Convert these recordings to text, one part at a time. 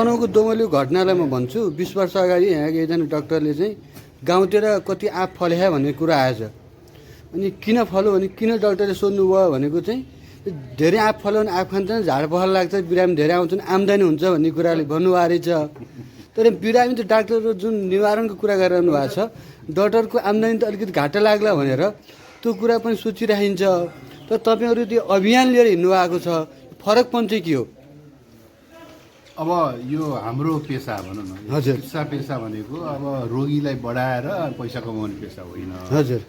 तनहुँको दोमल्यु घटनालाई म भन्छु 20 वर्ष अगाडि यहाँको एकजना डाक्टरले चाहिँ गाउँतिर कति आँप फल्या भन्ने कुरा आएछ। अनि किन फल्यो भने किन डाक्टरले सोध्नु भयो भनेको चाहिँ धेरै आँप फल्यो भने आँप खान्छ झाड पखाल लाग्छ बिरामी धेरै आउँछन् आम्दानी हुन्छ भन्ने कुराले भन्नुभएको रहेछ। तर बिरामी त डाक्टर जुन निवारणको कुरा गरिरहनु भएको छ डाक्टरको आम्दानी त अलिकति घाटा लाग्ला भनेर त्यो कुरा पनि सोचिराखिन्छ। तर तपाईँहरू त्यो अभियान लिएर हिँड्नु भएको छ फरकपन चाहिँ के हो? अब यो हाम्रो पेसा भनौँ न, हजुर। चिकित्सा पेसा भनेको अब रोगीलाई बढाएर पैसा कमाउने पेसा होइन। हजुर।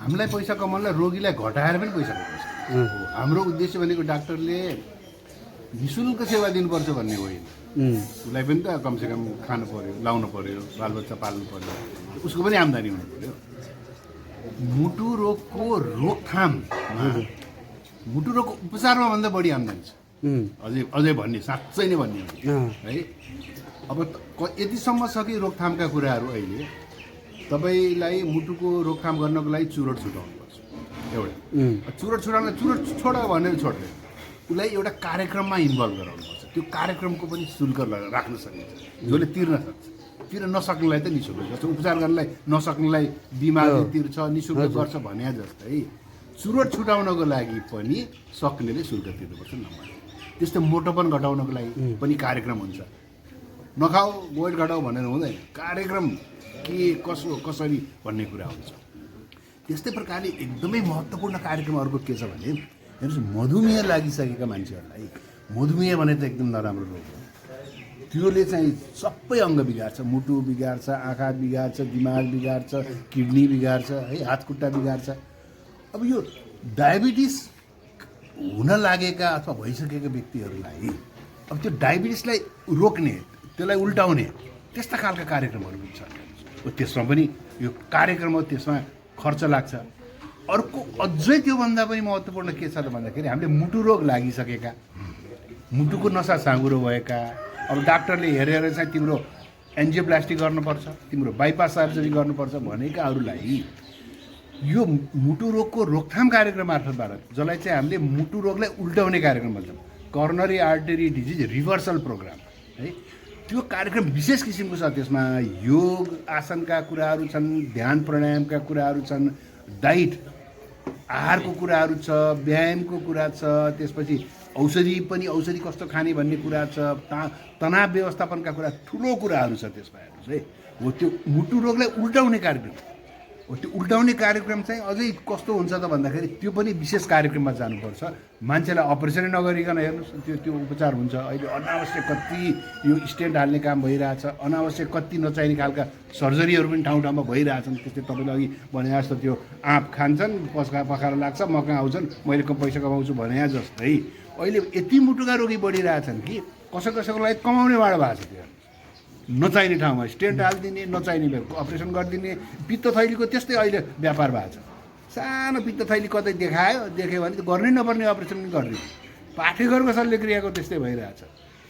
हामीलाई पैसा कमाउनलाई रोगीलाई घटाएर पनि पैसा कमाउँछ। हाम्रो उद्देश्य भनेको डाक्टरले निःशुल्क सेवा दिनुपर्छ भन्ने होइन। उसलाई पनि त कमसेकम खानु पर्यो, लाउनु पर्यो, बालबच्चा पाल्नु पर्यो, उसको पनि आम्दानी हुनु पर्यो। मुटु रोगको रोकथाम, मुटु रोगको उपचारमा भन्दा बढी आम्दानी छ। अझै भन्ने साँच्चै नै भन्ने है। अब यतिसम्म छ कि रोकथामका कुराहरू अहिले तपाईँलाई मुटुको रोकथाम गर्नको लागि चुरोट छुटाउनुपर्छ एउटा। चुरोट छोड भनेर छोड्दैन, उसलाई एउटा कार्यक्रममा इन्भल्भ गराउनुपर्छ। त्यो कार्यक्रमको पनि शुल्क राख्न सकिन्छ, जसले तिर्न सक्छ। तिर्न नसक्नेलाई त निःशुल्क, जस्तो उपचार गर्नलाई नसक्नेलाई बिमारले तिर्छ निःशुल्क गर्छ भने जस्तै चुरोट छुटाउनको लागि पनि सक्नेले शुल्क तिर्नुपर्छ नम्बर। त्यस्तो मोटोपन घटाउनको लागि पनि कार्यक्रम हुन्छ। नखाऊ वेट घटाऊ भनेर हुँदैन, कार्यक्रम के कसरी भन्ने कुरा हुन्छ। त्यस्तै प्रकारले एकदमै महत्त्वपूर्ण कार्यक्रम अर्को के छ भने हेर्नुहोस्, मधुमेह लागिसकेका मान्छेहरूलाई, मधुमेह भने त एकदम नराम्रो रोग हो। त्योले चाहिँ सबै अङ्ग बिगार्छ, मुटु बिगार्छ, आँखा बिगार्छ, दिमाग बिगार्छ, किडनी बिगार्छ है, हातखुट्टा बिगार्छ। अब यो डायबिटिस हुन लागेका अथवा भइसकेका व्यक्तिहरूलाई अब त्यो डायबिटिसलाई रोक्ने, त्यसलाई उल्टाउने त्यस्ता खालका कार्यक्रमहरू पनि छन्। त्यसमा पनि यो कार्यक्रम हो, त्यसमा खर्च लाग्छ। अर्को अझै त्योभन्दा पनि महत्त्वपूर्ण के छ त भन्दाखेरि हामीले मुटु रोग लागिसकेका, मुटुको नसा साँघुरो भएका, अब डाक्टरले हेरेर चाहिँ तिम्रो एन्जियोप्लास्टी गर्नुपर्छ, तिम्रो बाइपास सर्जरी गर्नुपर्छ भनेकाहरूलाई यो मुटु रोगको रोकथाम कार्यक्रम मार्फतबाट, जसलाई चाहिँ हामीले मुटु रोगलाई उल्टाउने कार्यक्रम भन्छौँ, coronary artery disease reversal programme है, त्यो कार्यक्रम विशेष किसिमको छ। त्यसमा योग आसनका कुराहरू छन्, ध्यान प्राणायामका कुराहरू छन्, डाइट आहारको कुराहरू छ, व्यायामको कुरा छ, त्यसपछि औषधि कस्तो खाने भन्ने कुरा छ, तनाव व्यवस्थापनका कुरा, ठुलो कुराहरू छ त्यसमा। हेर्नुहोस् है, हो त्यो मुटु रोगलाई उल्टाउने कार्यक्रम हो। त्यो उल्टाउने कार्यक्रम चाहिँ अझै कस्तो हुन्छ त भन्दाखेरि त्यो पनि विशेष कार्यक्रममा जानुपर्छ। मान्छेलाई अपरेसनै नगरिकन हेर्नुहोस् त्यो उपचार हुन्छ। अहिले अनावश्यक कति यो स्टेन्ट हाल्ने काम भइरहेछ, अनावश्यक कति नचाहिने खालका सर्जरीहरू पनि ठाउँ ठाउँमा भइरहेछन्। त्यस्तै तपाईँले अघि भने जस्तो त्यो आँप खान्छन्, पखाला लाग्छ, म कहाँ आउँछन्, मैले पैसा कमाउँछु भने जस्तै अहिले यति मुटुका रोगी बढिरहेछन् कि कसैको लागि कमाउने बाटो भएको छ। त्यो नचाहिने ठाउँमा स्टेन्ट हालिदिने, नचाहिने अपरेसन गरिदिने, पित्त थैलीको त्यस्तै अहिले व्यापार भएको छ। सानो पित्त थैली कतै देख्यो भने त गर्नै नपर्ने अपरेसन पनि गरिदिने। पाठेघरको शल्यक्रियाको त्यस्तै भइरहेछ।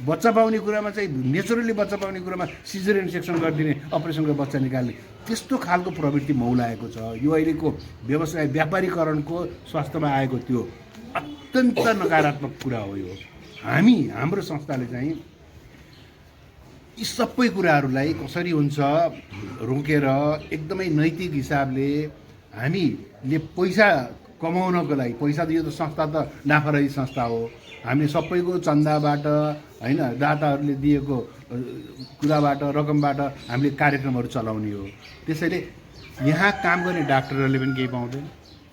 बच्चा पाउने कुरामा चाहिँ नेचुरली बच्चा पाउने कुरामा सिजरियन सेक्सन गरिदिने, अपरेसनको बच्चा निकाल्ने, त्यस्तो खालको प्रवृत्ति मौलाएको छ। यो अहिलेको व्यवसाय व्यापारीकरणको स्वास्थ्यमा आएको त्यो अत्यन्त नकारात्मक कुरा हो। यो हाम्रो संस्थाले चाहिँ यी सबै कुराहरूलाई कसरी हुन्छ रोकेर एकदमै नैतिक हिसाबले हामीले पैसा कमाउनको लागि, पैसा त यो त संस्था त नाफारही संस्था हो, हामीले सबैको चन्दाबाट होइन, दाताहरूले दिएको कुराबाट रकमबाट हामीले कार्यक्रमहरू चलाउने हो। त्यसैले यहाँ काम गर्ने डाक्टरहरूले पनि केही पाउँदैन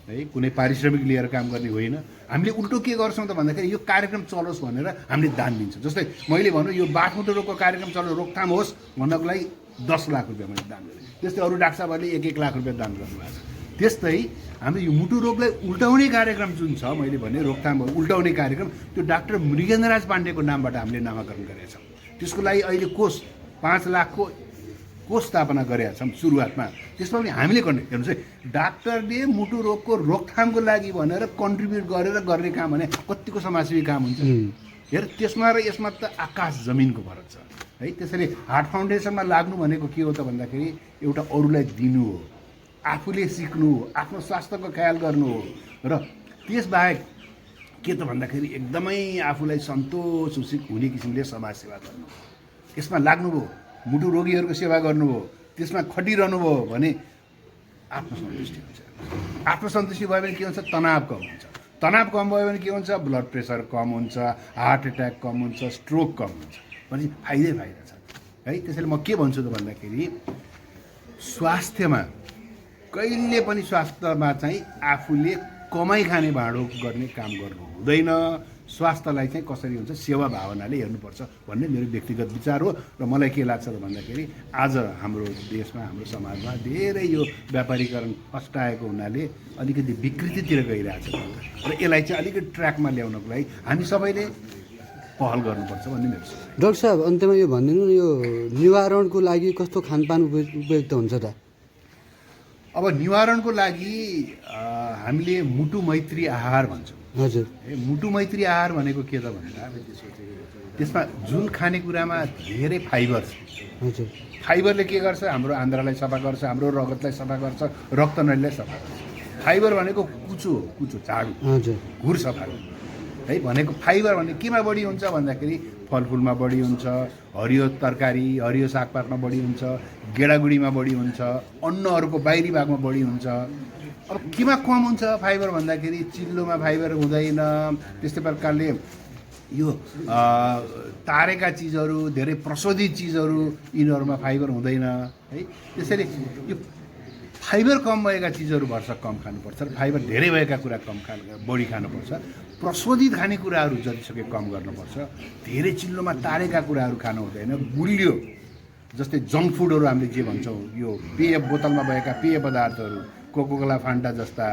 है, कुनै पारिश्रमिक लिएर काम गर्ने होइन। हामीले उल्टो के गर्छौँ त भन्दाखेरि यो कार्यक्रम चलोस् भनेर हामीले दान दिन्छौँ। जस्तै मैले भनौँ यो बाथमुटु रोगको कार्यक्रम चलोस्, रोकथाम होस् भन्नको लागि 10 लाख रुपियाँ मैले दान गरेँ। त्यस्तै अरू डाक्टर साहबहरूले 1-1 लाख रुपियाँ दान गर्नुभएको छ। त्यस्तै हामीले यो मुटु रोगलाई उल्टाउने कार्यक्रम जुन छ, मैले भने रोकथाम उल्टाउने कार्यक्रम, त्यो डाक्टर मृगेन्द्रराज पाण्डेको नामबाट हामीले नामाकरण गरेका छौँ। त्यसको लागि अहिले कोष 5 लाखको कोष स्थापना गरेका छौँ सुरुवातमा। त्यसमा पनि हामीले गर्ने हेर्नुहोस् है, डाक्टरले मुटु रोगको रोकथामको लागि भनेर कन्ट्रिब्युट गरेर गर्ने काम भने कतिको समाजसेवी काम हुन्छ हेर। त्यसमा र यसमा त आकाश जमिनको फरक छ है। त्यसैले हार्ट फाउन्डेसनमा लाग्नु भनेको के हो त भन्दाखेरि एउटा अरूलाई दिनु हो, आफूले सिक्नु हो, आफ्नो स्वास्थ्यको ख्याल गर्नु हो, र त्यसबाहेक के त भन्दाखेरि एकदमै आफूलाई सन्तोष हुने किसिमले समाजसेवा गर्नु। यसमा लाग्नुभयो, मुटु रोगीहरूको सेवा गर्नुभयो, त्यसमा खटिरहनु भयो भने आत्मसन्तुष्टि हुन्छ। आत्मसन्तुष्टि भयो भने के हुन्छ, तनाव कम हुन्छ। तनाव कम भयो भने के हुन्छ, ब्लड प्रेसर कम हुन्छ, हार्ट एट्याक कम हुन्छ, स्ट्रोक कम हुन्छ। भने फाइदै फाइदा छ है। त्यसैले म के भन्छु त भन्दाखेरि स्वास्थ्यमा कहिले पनि स्वास्थ्यमा चाहिँ आफूले कमाइ खाने भाँडो गर्ने काम गर्नु हुँदैन। स्वास्थ्यलाई चाहिँ कसरी हुन्छ सेवा भावनाले हेर्नुपर्छ भन्ने मेरो व्यक्तिगत विचार हो। र मलाई के लाग्छ त भन्दाखेरि आज हाम्रो देशमा हाम्रो समाजमा धेरै यो व्यापारीकरण फस्टाएको हुनाले अलिकति विकृतितिर गइरहेछ र यसलाई चाहिँ अलिकति ट्र्याकमा ल्याउनको लागि हामी सबैले पहल गर्नुपर्छ भन्ने मेरो सोच। डाक्टर साहब अन्त्यमा यो भनिदिनु न, यो निवारणको लागि कस्तो खानपान उपयुक्त हुन्छ त? अब निवारणको लागि हामीले मुटु मैत्री आहार भन्छौँ। हजुर, मुटु मैत्री आहार भनेको के त भन्दा त्यसमा जुन खानेकुरामा धेरै फाइबर छ। हजुर, फाइबरले के गर्छ, हाम्रो आन्द्रालाई सफा गर्छ, हाम्रो रगतलाई सफा गर्छ, रक्तनलीलाई सफा गर्छ। फाइबर भनेको कुचो हो, कुचो झाडु, हजुर, घुर सफा गर्नु है भनेको। फाइबर भने केमा बढी हुन्छ भन्दाखेरि फलफुलमा बढी हुन्छ, हरियो तरकारी हरियो सागपातमा बढी हुन्छ, गेडागुडीमा बढी हुन्छ, अन्नहरूको बाहिरी भागमा बढी हुन्छ। अब केमा कम हुन्छ फाइबर भन्दाखेरि चिल्लोमा फाइबर हुँदैन। त्यस्तै प्रकारले यो तारेका चिजहरू, धेरै प्रशोधित चिजहरू, यिनीहरूमा फाइबर हुँदैन है। त्यसैले यो फाइबर कम भएका चिजहरू भर्सक कम खानुपर्छ र फाइबर धेरै भएका कुरा बढी खानुपर्छ। प्रशोधित खानेकुराहरू जतिसक्यो कम गर्नुपर्छ। धेरै चिल्लोमा तारेका कुराहरू खानु हुँदैन। गुलियो जस्तै जङ्क फुडहरू हामीले जे भन्छौँ, यो पेय बोतलमा भएका पेय पदार्थहरू, कोकोकोला फान्टा जस्ता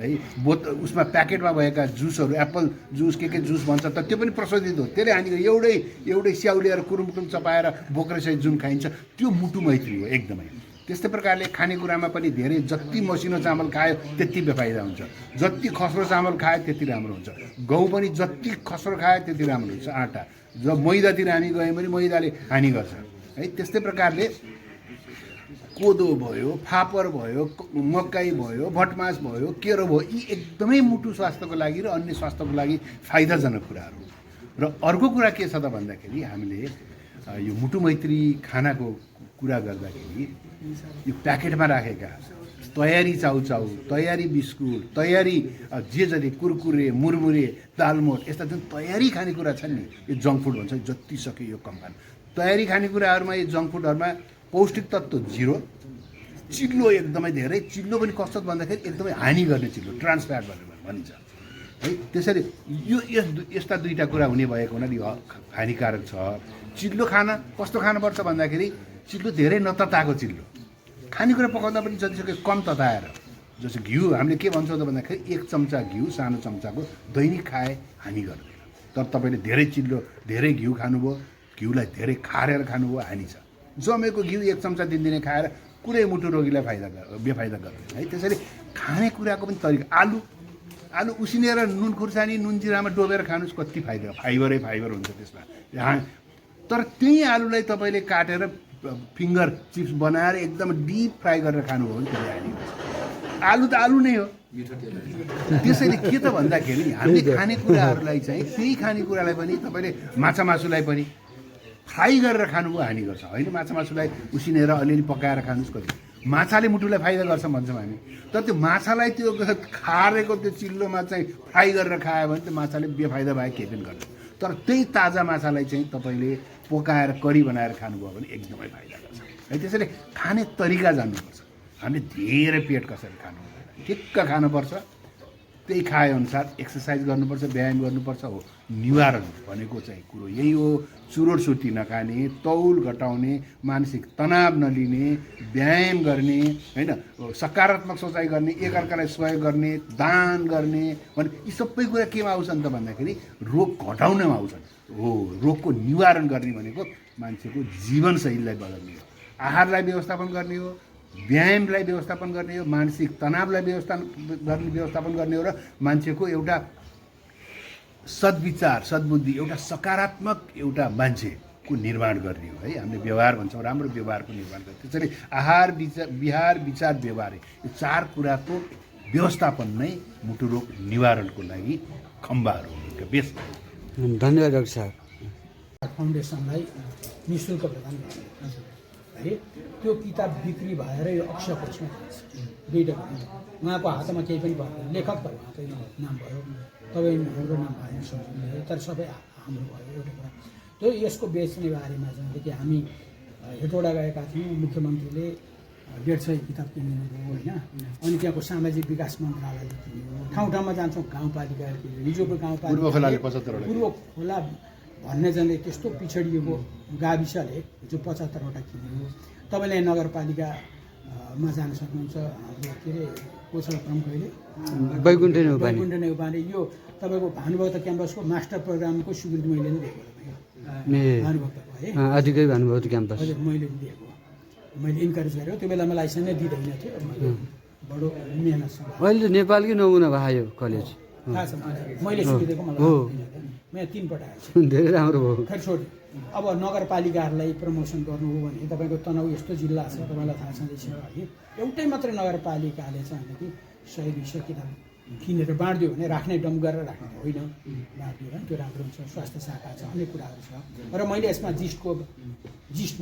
है, उसमा प्याकेटमा भएका जुसहरू, एप्पल जुस के जुस भन्छ त त्यो पनि प्रशोधित हो। त्यसले हानिको एउटै स्याउ लिएर कुरुम चपाएर बोक्रेसहित जुन खाइन्छ त्यो मुटु मैत्री हो एकदमै। त्यस्तै प्रकारले खानेकुरामा पनि धेरै जति मसिनो चामल खायो त्यति बेफाइदा हुन्छ, जति खस्रो चामल खायो त्यति राम्रो हुन्छ। गहुँ पनि जति खस्रो खायो त्यति राम्रो हुन्छ। आँटा जब मैदातिर हामी गयौँ भने मैदाले हानि गर्छ है। त्यस्तै प्रकारले कोदो भयो, फापर भयो, मकै भयो, भटमास भयो, केरो भयो, यी एकदमै मुटु स्वास्थ्यको लागि र अन्य स्वास्थ्यको लागि फाइदाजनक कुराहरू। र अर्को कुरा के छ त भन्दाखेरि हामीले यो मुटु मैत्री खानाको कुरा गर्दाखेरि यो प्याकेटमा राखेका तयारी चाउचाउ, तयारी बिस्कुट, तयारी जे जति कुरकुरे, मुरमुरे, दालमोट यस्ता जुन तयारी खानेकुरा छन् नि, यो जङ्क फुड भन्छ, जति सक्यो यो कम खानु। तयारी खानेकुराहरूमा यो जङ्क फुडहरूमा पौष्टिक तत्त्व जिरो, चिल्लो एकदमै धेरै। चिल्लो पनि कस्तो भन्दाखेरि एकदमै हानि गर्ने चिल्लो, ट्रान्सफ्याट भनेर भनिन्छ है। त्यसरी यो यस्ता दुईवटा कुरा हुने भएको हुनाले यो हानिकारक छ। चिल्लो खाना कस्तो खानुपर्छ भन्दाखेरि चिल्लो धेरै नतताएको चिल्लो, खानेकुरा पकाउँदा पनि जतिसक्यो कम तताएर। जस्तो घिउ हामीले के भन्छौँ त भन्दाखेरि 1 चम्चा घिउ सानो चम्चाको दैनिक खाए हानि गर्दैन। तर तपाईँले धेरै चिल्लो धेरै घिउ खानुभयो, घिउलाई धेरै खारेर खानुभयो, हानि छ। जमेको घिउ 1 चम्चा दिनदिनै खाएर कुनै मुटु रोगीलाई बेफाइदा गर्दैन है। त्यसैले खानेकुराको पनि तरिका, आलु उसिनेर नुन खुर्सानी नुन जिरामा डोबेर खानुहोस्, कति फाइदा, फाइबर हुन्छ त्यसमा। तर त्यही आलुलाई तपाईँले काटेर फिङ्गर चिप्स बनाएर एकदम डिप फ्राई गरेर खानुभयो भने त्यसले हानि गर्छ। आलु त आलु नै हो। त्यसैले के त भन्दाखेरि हामीले खानेकुराहरूलाई चाहिँ त्यही खानेकुरालाई पनि तपाईँले माछा मासुलाई पनि फ्राई गरेर खानुभयो हानि गर्छ होइन। माछा मासुलाई उसिनेर अलिअलि पकाएर खानुहोस्, कति माछाले मुटुलाई फाइदा गर्छ भन्छौँ हामी। तर त्यो माछालाई त्यो खारेको त्यो चिल्लोमा चाहिँ फ्राई गरेर खायो भने त्यो माछाले बेफाइदा भए केही पनि गर्छ। तर त्यही ताजा माछालाई चाहिँ तपाईँले पकाएर करी बनाएर खानुभयो भने एकदमै फाइदा गर्छ है। त्यसैले खाने तरिका जान्नुपर्छ। हामीले धेरै पेट कसरी खानु हुँदैन, ठिक्क खानुपर्छ। त्यही खाएअनुसार एक्सर्साइज गर्नुपर्छ, व्यायाम गर्नुपर्छ। हो निवारण भनेको चाहिँ कुरो यही हो। चुरोट सुर्ती नखाने, तौल घटाउने, मानसिक तनाव नलिने, व्यायाम गर्ने होइन, सकारात्मक सोचाइ गर्ने, एकअर्कालाई सहयोग गर्ने, दान गर्ने भने यी सबै कुरा केमा आउँछन् त भन्दाखेरि रोग घटाउनमा आउँछन्। हो रोगको निवारण गर्ने भनेको मान्छेको जीवनशैलीलाई बदल्ने हो, आहारलाई व्यवस्थापन गर्ने हो, व्यायामलाई व्यवस्थापन गर्ने हो, मानसिक तनावलाई व्यवस्थापन गर्ने हो र मान्छेको एउटा सद्विचार सद्बुद्धि एउटा सकारात्मक एउटा मान्छेको निर्माण गर्ने हो है। हामीले व्यवहार भन्छौँ, राम्रो व्यवहारको निर्माण गर्ने। त्यसैले आहार विहार विचार व्यवहार यो 4 कुराको व्यवस्थापन नै मुटु रोग निवारणको लागि खम्बाहरू हो। बेस्ट धन्यवाद डाक्टर साहब। फाउन्डेसनलाई निःशुल्क प्रदान गर्ने है। त्यो किताब बिक्री भएर यो अक्षय कोषमा जान्छ दुईवटा भयो। उहाँको हातमा केही पनि पर्दैन, लेखक त उहाँकै नाम भयो, तपाईँ हाम्रो नाम भएन सम्झिनु, तर सबै हाम्रो भयो एउटा कुरा। त्यो यसको बेच्ने बारेमा चाहिँ कि हामी हेटौडा गएका थियौँ, मुख्यमन्त्रीले 150 किताब किनिदिनुभयो होइन। अनि त्यहाँको सामाजिक विकास मन्त्रालयले किन्यो, ठाउँ ठाउँमा जान्छौँ, गाउँपालिका हिजोको गाउँपालिका पूर्व खोला भन्ने चाहिँ त्यस्तो पिछडिएको गाविसले हिजो 75वटा किन्यो। तपाईँले नगरपालिकामा जान सक्नुहुन्छ, हाम्रो के अरे कोसल प्रमुख अहिले वैकुण्ठ नेउपाने यो तपाईँको भानुभक्त क्याम्पसको मास्टर प्रोग्रामको स्वीकृति मैले नै दिएको भानुभक्तको है, आदिकै भानुभक्त क्याम्पस हजुर मैले दिएको, मैले इन्करेज गरेको। त्यो बेलामा लाइसेन्स नै दिँदैन थियो, बडो मेहनतसँग। अहिले नेपालकै नमुना भयो कलेज, थाहा छ मैले सुनिदिएको, मलाई 3 पल्ट आएको छ, धेरै राम्रो भयो। फेरि छोड्यो। अब नगरपालिकाहरूलाई प्रमोसन गर्नु हो भने तपाईँको तनहुँ यस्तो जिल्ला छ, तपाईँलाई थाहा छँदैछ है। एउटै मात्रै नगरपालिकाले चाहिँ कि 100-200 किताब किनेर बाँडिदियो भने राख्ने डम्प गरेर राख्ने होइन, बाँडिदियो भने त्यो राम्रो हुन्छ। स्वास्थ्य शाखा छ, अनेक कुराहरू छ। र मैले यसमा जिस्ट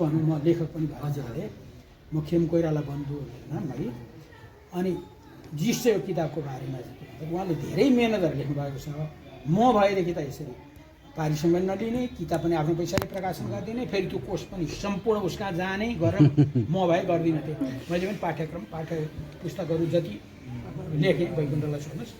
भनौँ, म लेखक पनि भएर जाँदै म खेम कोइराला बन्धु होइन है। अनि जिस्ट चाहिँ यो किताबको बारेमा चाहिँ उहाँले धेरै मेहनतहरू लेख्नुभएको छ। म भएदेखि त यसरी पारिश्रमिक पनि नलिने, किताब पनि आफ्नो पैसाले प्रकाशन गरिदिने, फेरि त्यो कोर्स पनि सम्पूर्ण उसका जाने गरेर म भए गर्दिनँ थिएँ। मैले पनि पाठ्य पुस्तकहरू जति लेखेँ वैकुण्ठलाई सोध्नुहोस्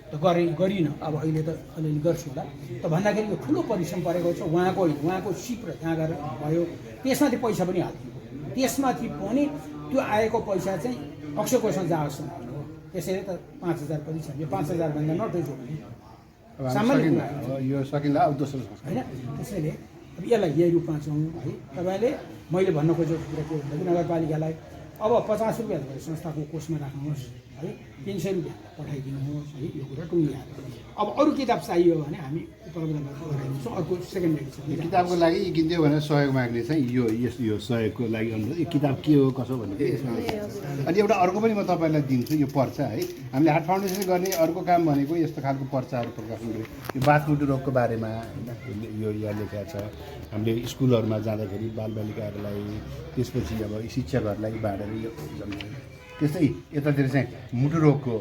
त गरिनँ। अब अहिले त अलिअलि गर्छु होला। त भन्दाखेरि यो ठुलो परिश्रम परेको छ उहाँको सिप र त्यहाँ गएर भयो। त्यसमाथि पैसा पनि हालिदियो, त्यसमाथि पनि त्यो आएको पैसा चाहिँ अक्षय कोषमा जाओस् भन्नु हो। त्यसैले त 5000 पनि छ, यो 5000भन्दा नटोजो सामान्य यो सकिँदा अब दोस्रो होइन। त्यसैले अब यसलाई यही रूपमा छौँ है। तपाईँले मैले भन्न खोजेको कुरा के भन्दाखेरि नगरपालिकालाई अब 50 रुपियाँ संस्थाको कोषमा राख्नुहोस् है, 300 रुपियाँ पठाइदिनुहोस् है, यो कुरा टुङ्गिहाल्यो। अब अरू किताब चाहियो भने हामी उपलब्ध गराइदिन्छौँ, अर्को सेकेन्ड एडिसन। किताबको लागि किनिदियो भने सहयोग माग्ने चाहिँ यो सहयोगको लागि अनुरोध। यो किताब के हो कसो भनेको यसमा। अनि एउटा अर्को पनि म तपाईँलाई दिन्छु, यो पर्चा है। हामीले हार्ट फाउन्डेसनले गर्ने अर्को काम भनेको यस्तो खालको पर्चाहरू प्रकाशन गर्यो। यो बाथमुटु रोगको बारेमा होइन, यो यहाँ लेखेको छ। हामीले स्कुलहरूमा जाँदाखेरि बालबालिकाहरूलाई, त्यसपछि अब शिक्षकहरूलाई बाँडेर यो त्यस्तै यतातिर चाहिँ मुटु रोगको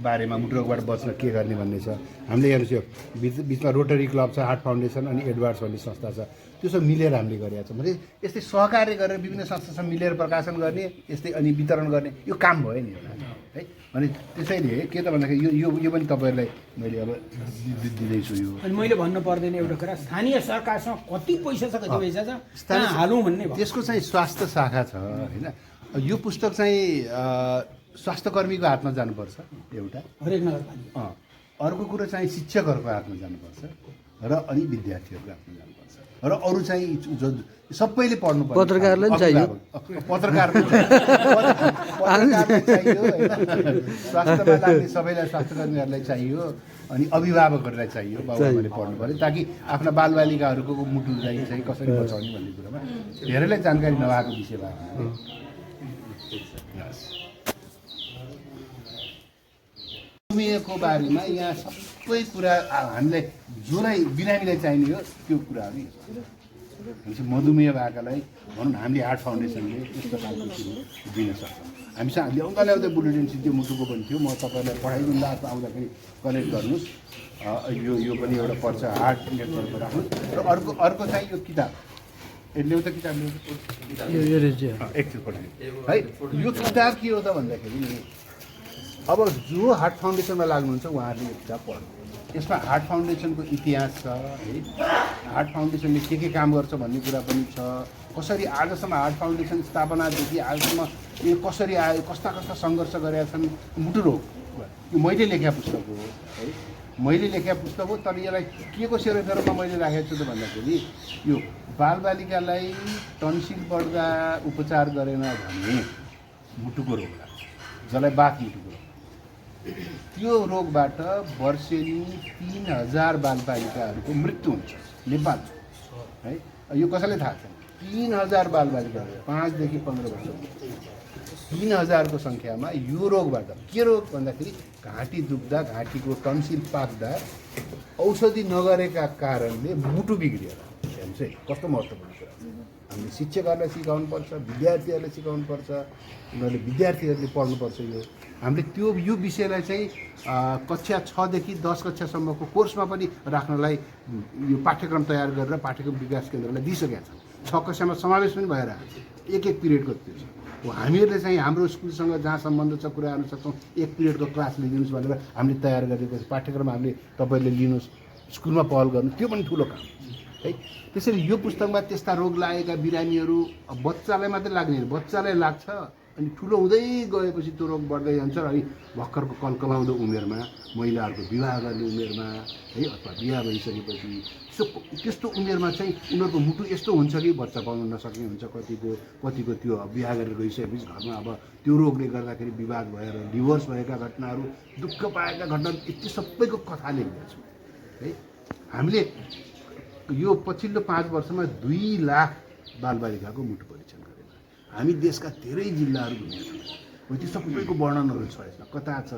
बारेमा, मुटु रोगबाट बच्न के गर्ने भन्ने छ। हामीले हेर्नुहोस् यो बिचमा रोटरी क्लब छ, हार्ट फाउन्डेसन अनि एडवार्ड्स भन्ने संस्था छ, त्यो सब मिलेर हामीले गरेका छौँ। भने यस्तै सहकार्य गरेर विभिन्न संस्थासँग मिलेर प्रकाशन गर्ने, यस्तै अनि वितरण गर्ने यो काम भयो नि है। अनि त्यसैले के त भन्दाखेरि यो पनि तपाईँहरूलाई मैले अब दिँदैछु। यो अनि मैले भन्नु पर्दैन एउटा कुरा, स्थानीय सरकारसँग कति पैसा छ, कति पैसा छ त्यहाँ हालौँ भन्ने भयो। त्यसको चाहिँ स्वास्थ्य शाखा छ होइन। यो पुस्तक चाहिँ स्वास्थ्य कर्मीको हातमा जानुपर्छ एउटा, हरेक नगरपालिका। अर्को कुरो चाहिँ शिक्षकहरूको हातमा जानुपर्छ र अनि विद्यार्थीहरूको हातमा जानुपर्छ र अरू चाहिँ जो सबैले पढ्नुपर्छ। पत्रकारलाई पनि चाहियो, पत्रकार चाहियो होइन, स्वास्थ्यमा लाग्ने सबैलाई स्वास्थ्यकर्मीहरूलाई चाहियो, अनि अभिभावकहरूलाई चाहियो, बाबुआमाले पढ्नु पऱ्यो ताकि आफ्ना बालबालिकाहरूको मुटु चाहिँ कसरी बचाउने भन्ने कुरामा धेरैलाई जानकारी नभएको विषय भएको। मधुमेहको बारेमा यहाँ सबै कुरा हामीलाई जसलाई बिरामीलाई चाहिने हो त्यो कुराहरू भनेपछि मधुमेह भएकालाई भनौँ न हामीले हार्ट फाउन्डेसनले यस्तो खालको कुरो दिन सक्छ। हामीसँग ल्याउँदा ल्याउँदै बुलेटिन त्यो मुटुको पनि थियो, म तपाईँलाई पठाइदिउँदा आउँदाखेरि कलेक्ट गर्नुहोस्। यो पनि एउटा पर्छ, हार्ट नेटवर्कको राख्नुहोस्। र अर्को चाहिँ यो किताब ल्याउँदा किताब एकछिन पठाइदिनु है। यो किताब के हो त भन्दाखेरि अब जो हार्ट फाउन्डेसनमा लाग्नुहुन्छ उहाँहरूले यो किताब पढ्नु। यसमा हार्ट फाउन्डेसनको इतिहास छ है, हार्ट फाउन्डेसनले के काम गर्छ भन्ने कुरा पनि छ, कसरी आजसम्म हार्ट फाउन्डेसन स्थापनादेखि आजसम्म यो कसरी आयो, कस्ता सङ्घर्ष गरेका छन्। मुटु रोग यो मैले लेखेका पुस्तक हो है, मैले लेखेका पुस्तक हो। तर यसलाई के को सेरोफेरोमा मैले राखेको छु त भन्दाखेरि यो बालबालिकालाई टन्सिल बढ्दा उपचार गरेन भने मुटुको रोग लाग्छ, जसलाई बाथ मुटुको रोग। त्यो रोगबाट वर्षेनी 3000 बालबालिकाहरूको मृत्यु हुन्छ नेपाल है। यो कसैलाई थाहा छैन, 3000 बालबालिकाहरू 5 देखि 15 वर्ष, 3000 को सङ्ख्यामा यो रोगबाट। के रोग भन्दाखेरि घाँटी दुख्दा, घाँटीको टन्सिल पाक्दा औषधि नगरेका कारणले मुटु बिग्रिएर हेर्नुहोस् है, कस्तो महत्त्वपूर्ण कुरा। हामीले शिक्षकहरूलाई सिकाउनुपर्छ, विद्यार्थीहरूलाई सिकाउनुपर्छ, उनीहरूले विद्यार्थीहरूले पढ्नुपर्छ। हामीले यो विषयलाई चाहिँ कक्षा 6 देखि 10 कक्षासम्मको कोर्समा पनि राख्नलाई यो पाठ्यक्रम तयार गरेर पाठ्यक्रम विकास केन्द्रलाई दिइसकेका छन्। 6 कक्षामा समावेश पनि भएर आएको छ, एक पिरियडको त्यो छ। हामीहरूले चाहिँ हाम्रो स्कुलसँग जहाँ सम्बन्ध छ कुरा गर्न सक्छौँ, एक पिरियडको क्लास लिइदिनुहोस् भनेर हामीले तयार गरेको पाठ्यक्रम हामीले तपाईँहरूले लिनुहोस्, स्कुलमा पहल गर्नु, त्यो पनि ठुलो काम है। त्यसरी यो पुस्तकमा त्यस्ता रोग लागेका बिरामीहरू बच्चालाई मात्रै लाग्ने, बच्चालाई लाग्छ अनि ठुलो हुँदै गएपछि त्यो रोग बढ्दै जान्छ। अनि भर्खरको कलकलाउँदो उमेरमा, महिलाहरूको विवाह गर्ने उमेरमा है, अथवा बिहा भइसकेपछि त्यस्तो उमेरमा चाहिँ उनीहरूको मुटु यस्तो हुन्छ कि बच्चा पाउन नसक्ने हुन्छ। कतिको त्यो बिहा गरेर गइसकेपछि घरमा अब त्यो रोगले गर्दाखेरि विवाद भएर डिभोर्स भएका घटनाहरू, दुःख पाएका घटनाहरू, यति सबैको कथा लेखेका छौँ है। हामीले यो पछिल्लो 5 वर्षमा 2 लाख बालबालिकाको मुटु परीक्षण गरेका हामी देशका धेरै जिल्लाहरू घुमेका छौँ। त्यो सबैको वर्णनहरू छ यसमा। कता छ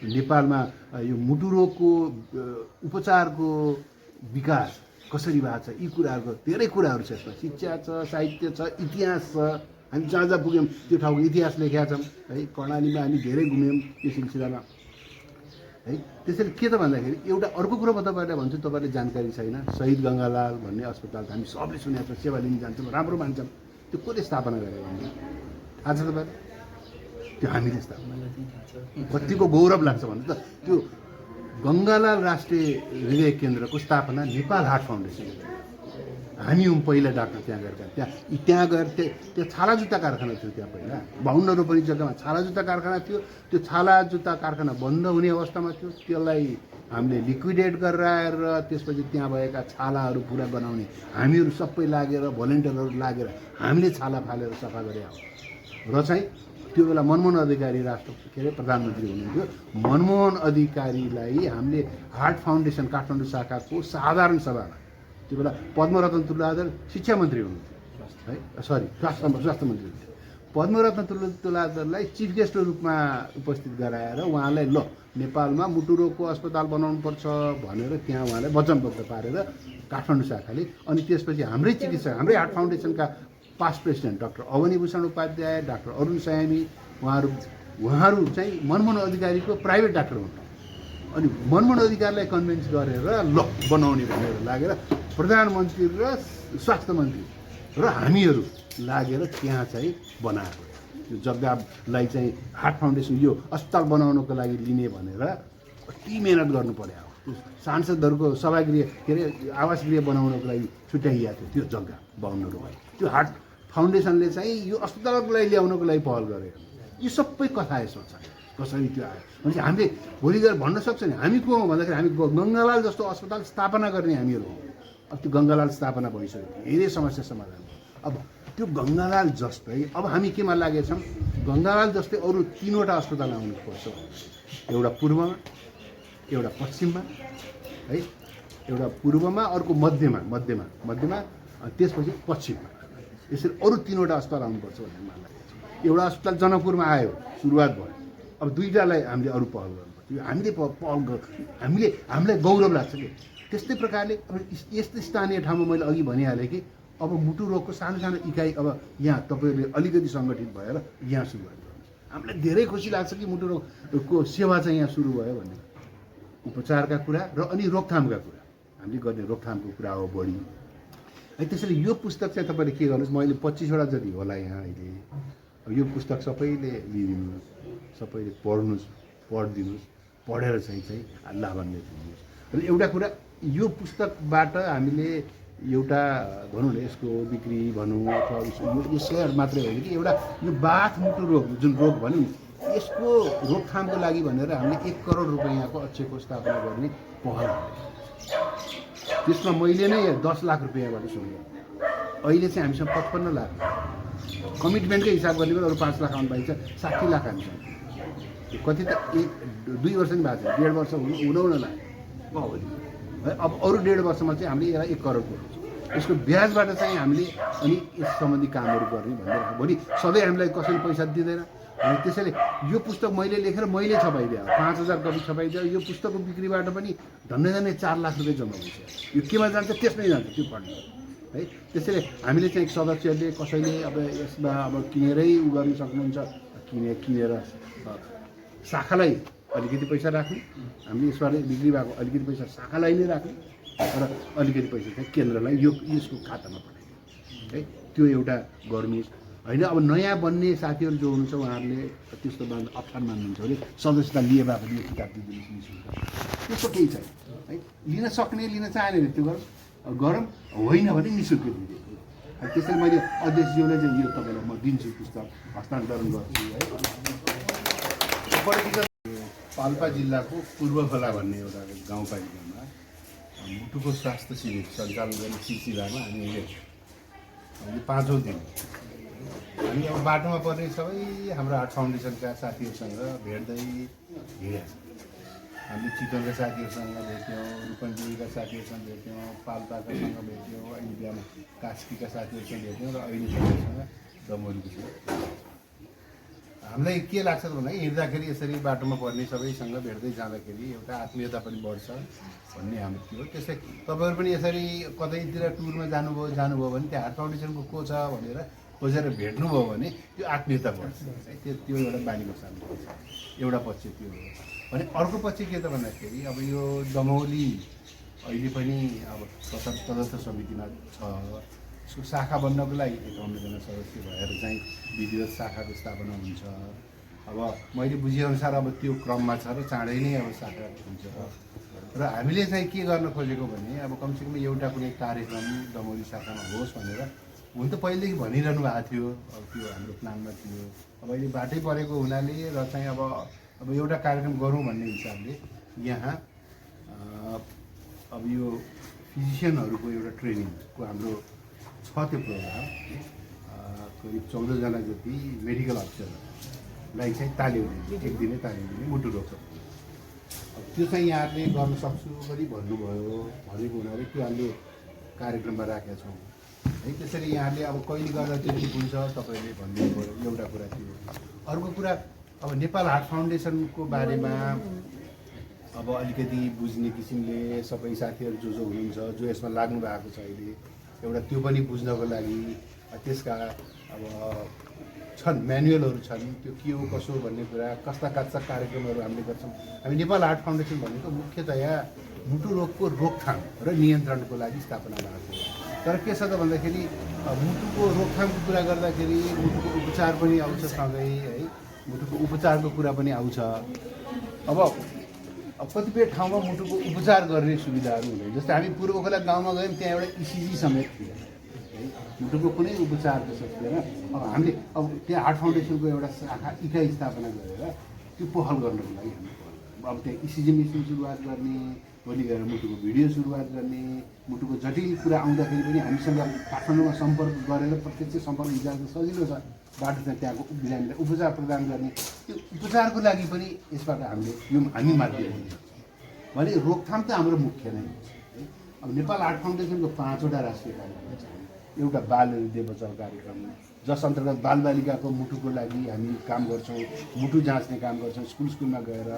नेपालमा यो मुटु रोगको उपचारको विकास कसरी भएको छ, यी कुराहरूको धेरै कुराहरू छ यसमा। शिक्षा छ, साहित्य छ, इतिहास छ। हामी जहाँ जहाँ पुग्यौँ त्यो ठाउँको इतिहास लेखेका छौँ है। कर्णालीमा हामी धेरै घुम्यौँ यो सिलसिलामा है। त्यसैले के त भन्दाखेरि एउटा अर्को कुरो म तपाईँहरूलाई भन्छु, तपाईँहरूले जानकारी छैन, शहीद गङ्गालाल भन्ने अस्पताल हामी सबले सुनेका छौँ, सेवा लिन जान्छौँ, राम्रो मान्छौँ। त्यो कसले स्थापना गरेको भन्ने थाहा छ तपाईँलाई? त्यो हामीले स्थापना, कतिको गौरव लाग्छ भन्नु त। त्यो गङ्गालाल राष्ट्रिय हृदय केन्द्रको स्थापना नेपाल हार्ट फाउन्डेसन, हामी हौँ पहिला डाक्टर त्यहाँ गएका। त्यहाँ गएर त्यो छाला जुत्ता कारखाना थियो त्यहाँ पहिला, 52 रोपनी जग्गामा छाला जुत्ता कारखाना थियो। त्यो छाला जुत्ता कारखाना बन्द हुने अवस्थामा थियो, त्यसलाई हामीले लिक्विडेट गरेर आएर त्यसपछि त्यहाँ भएका छालाहरू पुरा बनाउने हामीहरू सबै लागेर, भलिन्टियरहरू लागेर हामीले छाला फालेर सफा गरे हो। र चाहिँ त्यो बेला मनमोहन अधिकारी प्रधानमन्त्री हुनुहुन्थ्यो। मनमोहन अधिकारीलाई हामीले हार्ट फाउन्डेसन काठमाडौँ शाखाको साधारण सभामा, त्यो बेला पद्मरत्न तुलाधर शिक्षा मन्त्री हुनुहुन्थ्यो है, स्वास्थ्य मन्त्री हुनुहुन्थ्यो। पद्मरत्न तुलाधरलाई चिफ गेस्टको रूपमा उपस्थित गराएर उहाँलाई ल नेपालमा मुटु रोगको अस्पताल बनाउनुपर्छ भनेर त्यहाँ उहाँलाई वचनबद्ध पारेर काठमाडौँ शाखाले, अनि त्यसपछि हाम्रै चिकित्सक, हाम्रै हार्ट फाउन्डेसनका past president doctor Abanibhushan Upadhyaya, doctor Arun Sayami, उहाँहरू चाहिँ मनमोहन अधिकारीको प्राइभेट डाक्टर हुन्। अनि मनमोहन अधिकारीलाई कन्भिन्स गरेर ल बनाउने भनेर लागेर प्रधानमन्त्री र स्वास्थ्य मन्त्री र हामीहरू लागेर त्यहाँ चाहिँ बनाएको। यो जग्गालाई चाहिँ हार्ट फाउन्डेसन यो अस्पताल बनाउनको लागि लिने भनेर कति मेहनत गर्नु पर्यो। सांसदहरूको सभागृह के अरे आवास गृह बनाउनको लागि छुट्याइएको थियो त्यो जग्गा 52 रुपैयाँ। त्यो हार्ट फाउन्डेसनले चाहिँ यो अस्पतालको लागि ल्याउनको लागि पहल गरेको। यो सबै कथा यसमा छ, कसरी त्यो आयो भनेपछि हामीले भोलि गएर भन्न सक्छ नि हामी को हौँ भन्दाखेरि हामी गङ्गालाल जस्तो अस्पताल स्थापना गर्ने हामीहरू हौँ। अब त्यो गङ्गालाल स्थापना भइसक्यो, धेरै समस्या समाधान। अब त्यो गङ्गालाल जस्तै अब हामी केमा लागेछौँ, गङ्गालाल जस्तै अरू 3वटा अस्पताल आउनुपर्छ। एउटा पूर्वमा, एउटा पश्चिममा है, एउटा पूर्वमा, अर्को मध्यमा, त्यसपछि पश्चिममा। यसरी अरू 3वटा अस्पताल आउनुपर्छ भन्ने मलाई लागेको छ। एउटा अस्पताल जनकपुरमा आयो, सुरुवात भयो। अब 2टालाई हामीले अरू पहल गर्नुपर्छ। यो हामीले पहल हामीलाई गौरव लाग्छ कि त्यस्तै प्रकारले अब यस्तो स्थानीय ठाउँमा मैले अघि भनिहालेँ कि अब मुटु रोगको सानो सानो इकाइ अब यहाँ तपाईँहरूले अलिकति सङ्गठित भएर यहाँ सुरुवात गर्नुहोस्। हामीलाई धेरै खुसी लाग्छ कि मुटु रोगको सेवा चाहिँ यहाँ सुरु भयो भन्ने। उपचारका कुरा र अनि रोकथामका कुरा हामीले गर्ने, रोकथामको कुरा हो बढी है। त्यसैले यो पुस्तक चाहिँ तपाईँले के गर्नुहोस्, मैले 25वटा जति होला यहाँ अहिले। अब यो पुस्तक सबैले लिदिनुहोस्, सबैले पढिदिनुहोस्, पढेर चाहिँ लाभान्वित हुनुहोस्। र एउटा कुरा, यो पुस्तकबाट हामीले एउटा भनौँ न यसको बिक्री भनौँ अथवा यो सेयर मात्रै होइन कि एउटा यो बाथ मुटु रोग जुन रोग भनौँ यसको रोकथामको लागि भनेर हामीले 1 करोड रुपैयाँको अक्षयको स्थापना गर्ने पहल गरेको। त्यसमा मैले नै 10 लाख रुपैयाँबाट सुरु गरेँ। अहिले चाहिँ हामीसँग 55 लाख, कमिटमेन्टकै हिसाब गर्ने पनि अरू 5 लाख आउनु पाइन्छ, 60 लाख हामीसँग। कति त 2 वर्ष नि भएको छ, 1.5 वर्ष हुन लाग्यो है। अब अरू 1.5 वर्षमा चाहिँ हामीले यसलाई 1 करोड पुऱ्याउँछ। यसको ब्याजबाट चाहिँ हामीले अनि यस सम्बन्धी कामहरू गर्ने भनेर भोलि सधैँ हामीलाई कसैले पैसा दिँदैन। अनि त्यसैले यो पुस्तक मैले लेखेर मैले छपाइदिएँ, 5000 कपी छपाइदिएँ। यो पुस्तकको बिक्रीबाट पनि धन्य 4 लाख रुपियाँ जम्मा हुन्छ। यो केमा जान्छ त्यसमै जान्छ, त्यो पढ्नु है। त्यसैले हामीले चाहिँ सदस्यहरूले कसैले अब यसमा अब किनेरै उ गर्न सक्नुहुन्छ, किनेर शाखालाई अलिकति पैसा राख्ने, हामीले यसबाट बिक्री भएको अलिकति पैसा शाखालाई नै राख्ने र अलिकति पैसा चाहिँ केन्द्रलाई यसको खातामा पठाइदिने है, त्यो एउटा गर्नुहोस् होइन। अब नयाँ बन्ने साथीहरू जो हुनुहुन्छ उहाँहरूले त्यस्तो अप्ठ्यारो मान्नुहुन्छ भने सदस्यता लिए भए पनि यो किताब दिइदिनुहोस् निःशुल्क, त्यस्तो केही छैन है। लिन सक्ने लिन चाहने त्यो गरौँ, होइन भने निःशुल्क दिइदिएको। त्यसैले मैले अध्यक्षज्यूलाई चाहिँ यो तपाईँलाई म दिन्छु, पुस्तक हस्तान्तरण गर्छु है। पाल्पा जिल्लाको पूर्व खोला भन्ने एउटा गाउँपालिकामा मुटुको स्वास्थ्य शिविर सञ्चालन गर्ने सिलसिलामा हामी यो 5औं दिन हामी अब बाटोमा पर्ने सबै हाम्रो हार्ट फाउन्डेसनका साथीहरूसँग भेट्दै हिँडेका छौँ। हामी चितवनका साथीहरूसँग भेट्यौँ, रूपन्देहीका साथीहरूसँग भेट्यौँ, पाल्पाकासँग भेट्यौँ, अहिले बिहान कास्कीका साथीहरूसँग भेट्यौँ र अहिले तपाईँसँग दमोलीको। हामीलाई के लाग्छ भन्दा हिँड्दाखेरि यसरी बाटोमा पर्ने सबैसँग भेट्दै जाँदाखेरि एउटा आत्मीयता पनि बढ्छ भन्ने हाम्रो थियो। त्यसै तपाईँहरू पनि यसरी कतैतिर टुरमा जानुभयो भने त्यो हार्ट फाउन्डेसनको को छ भनेर खोजेर भेट्नुभयो भने त्यो आत्मीयता बढ्छ है। त्यो एउटा बानीको सानो एउटा पक्ष त्यो हो भने अर्को पक्ष के त भन्दाखेरि अब यो दमौली अहिले पनि अब तदर्थ समितिमा छ। यसको शाखा बन्नको लागि 51जना सदस्य भएर चाहिँ विधिवत शाखाको स्थापना हुन्छ। अब मैले बुझेअनुसार अब त्यो क्रममा छ र चाँडै नै अब शाखा हुन्छ र हामीले चाहिँ के गर्न खोजेको भने अब कमसेकम एउटा कुनै कार्यक्रम दमौली शाखामा होस् भनेर हुन त पहिलेदेखि भनिरहनु भएको थियो। अब त्यो हाम्रो प्लानमा थियो। अब अहिले बाटै परेको हुनाले र चाहिँ अब एउटा कार्यक्रम गरौँ भन्ने हिसाबले यहाँ अब यो फिजिसियनहरूको एउटा ट्रेनिङको हाम्रो छ त्यो प्रोग्राम। करिब 14जना जति मेडिकल अफिसरलाई चाहिँ तालिम दिने, एक दिनै तालिम दिने मुटु रोग। अब त्यो चाहिँ यहाँहरूले गर्न सक्छु पनि भन्नुभयो, भनेको हुनाले त्यो हामीले कार्यक्रममा राखेका छौँ है। त्यसरी यहाँहरूले अब कहिले गर्दा त्यति हुन्छ तपाईँहरूले भनिदिनु पऱ्यो, एउटा कुरा थियो। अर्को कुरा अब नेपाल हार्ट फाउन्डेसनको बारेमा अब अलिकति बुझ्ने किसिमले सबै साथीहरू जो हुनुहुन्छ, जो यसमा लाग्नु भएको छ अहिले, एउटा त्यो पनि बुझ्नको लागि त्यसका अब छन् म्यानुअलहरू छन्, त्यो के हो कसो भन्ने कुरा, कस्ता कस्ता कार्यक्रमहरू हामीले गर्छौँ। हामी नेपाल हार्ट फाउन्डेसन भनेको मुख्यतया मुटु रोगको रोकथाम र नियन्त्रणको लागि स्थापना भएको हो। तर के छ त भन्दाखेरि मुटुको रोकथामको कुरा गर्दाखेरि मुटुको उपचार पनि आउँछ सँगै है, मुटुको उपचारको कुरा पनि आउँछ। अब कतिपय ठाउँमा मुटुको उपचार गर्ने सुविधाहरू हुँदैन। जस्तै हामी पूर्व खोला गाउँमा गयौँ, त्यहाँ एउटा इसिजी समेत थियो है, मुटुको कुनै उपचार त सक्दैन। अब हामीले अब त्यहाँ हार्ट फाउन्डेसनको एउटा शाखा इकाइ स्थापना गरेर त्यो पहल गर्नको लागि हामी अब त्यहाँ इसिजी मेसिन सुरुवात गर्ने, भोलि गएर मुटुको भिडियो सुरुवात गर्ने, मुटुको जटिल कुरा आउँदाखेरि पनि हामीसँग काठमाडौँमा सम्पर्क गरेर प्रत्यक्ष सम्पर्क हिजो सजिलो छ, बाटो चाहिँ त्यहाँको बिरामीलाई उपचार प्रदान गर्ने। त्यो उपचारको लागि पनि यसबाट हामीले यो हामी माध्यम दिन्छौँ भने रोकथाम त हाम्रो मुख्य नै हुन्छ। अब नेपाल हार्ट फाउन्डेसनको 5वटा राष्ट्रिय कार्यक्रम छ। एउटा बाल हृदय बचाउ कार्यक्रम, जस अन्तर्गत बालबालिकाको मुटुको लागि हामी काम गर्छौँ, मुटु जाँच्ने काम गर्छौँ। स्कुलमा गएर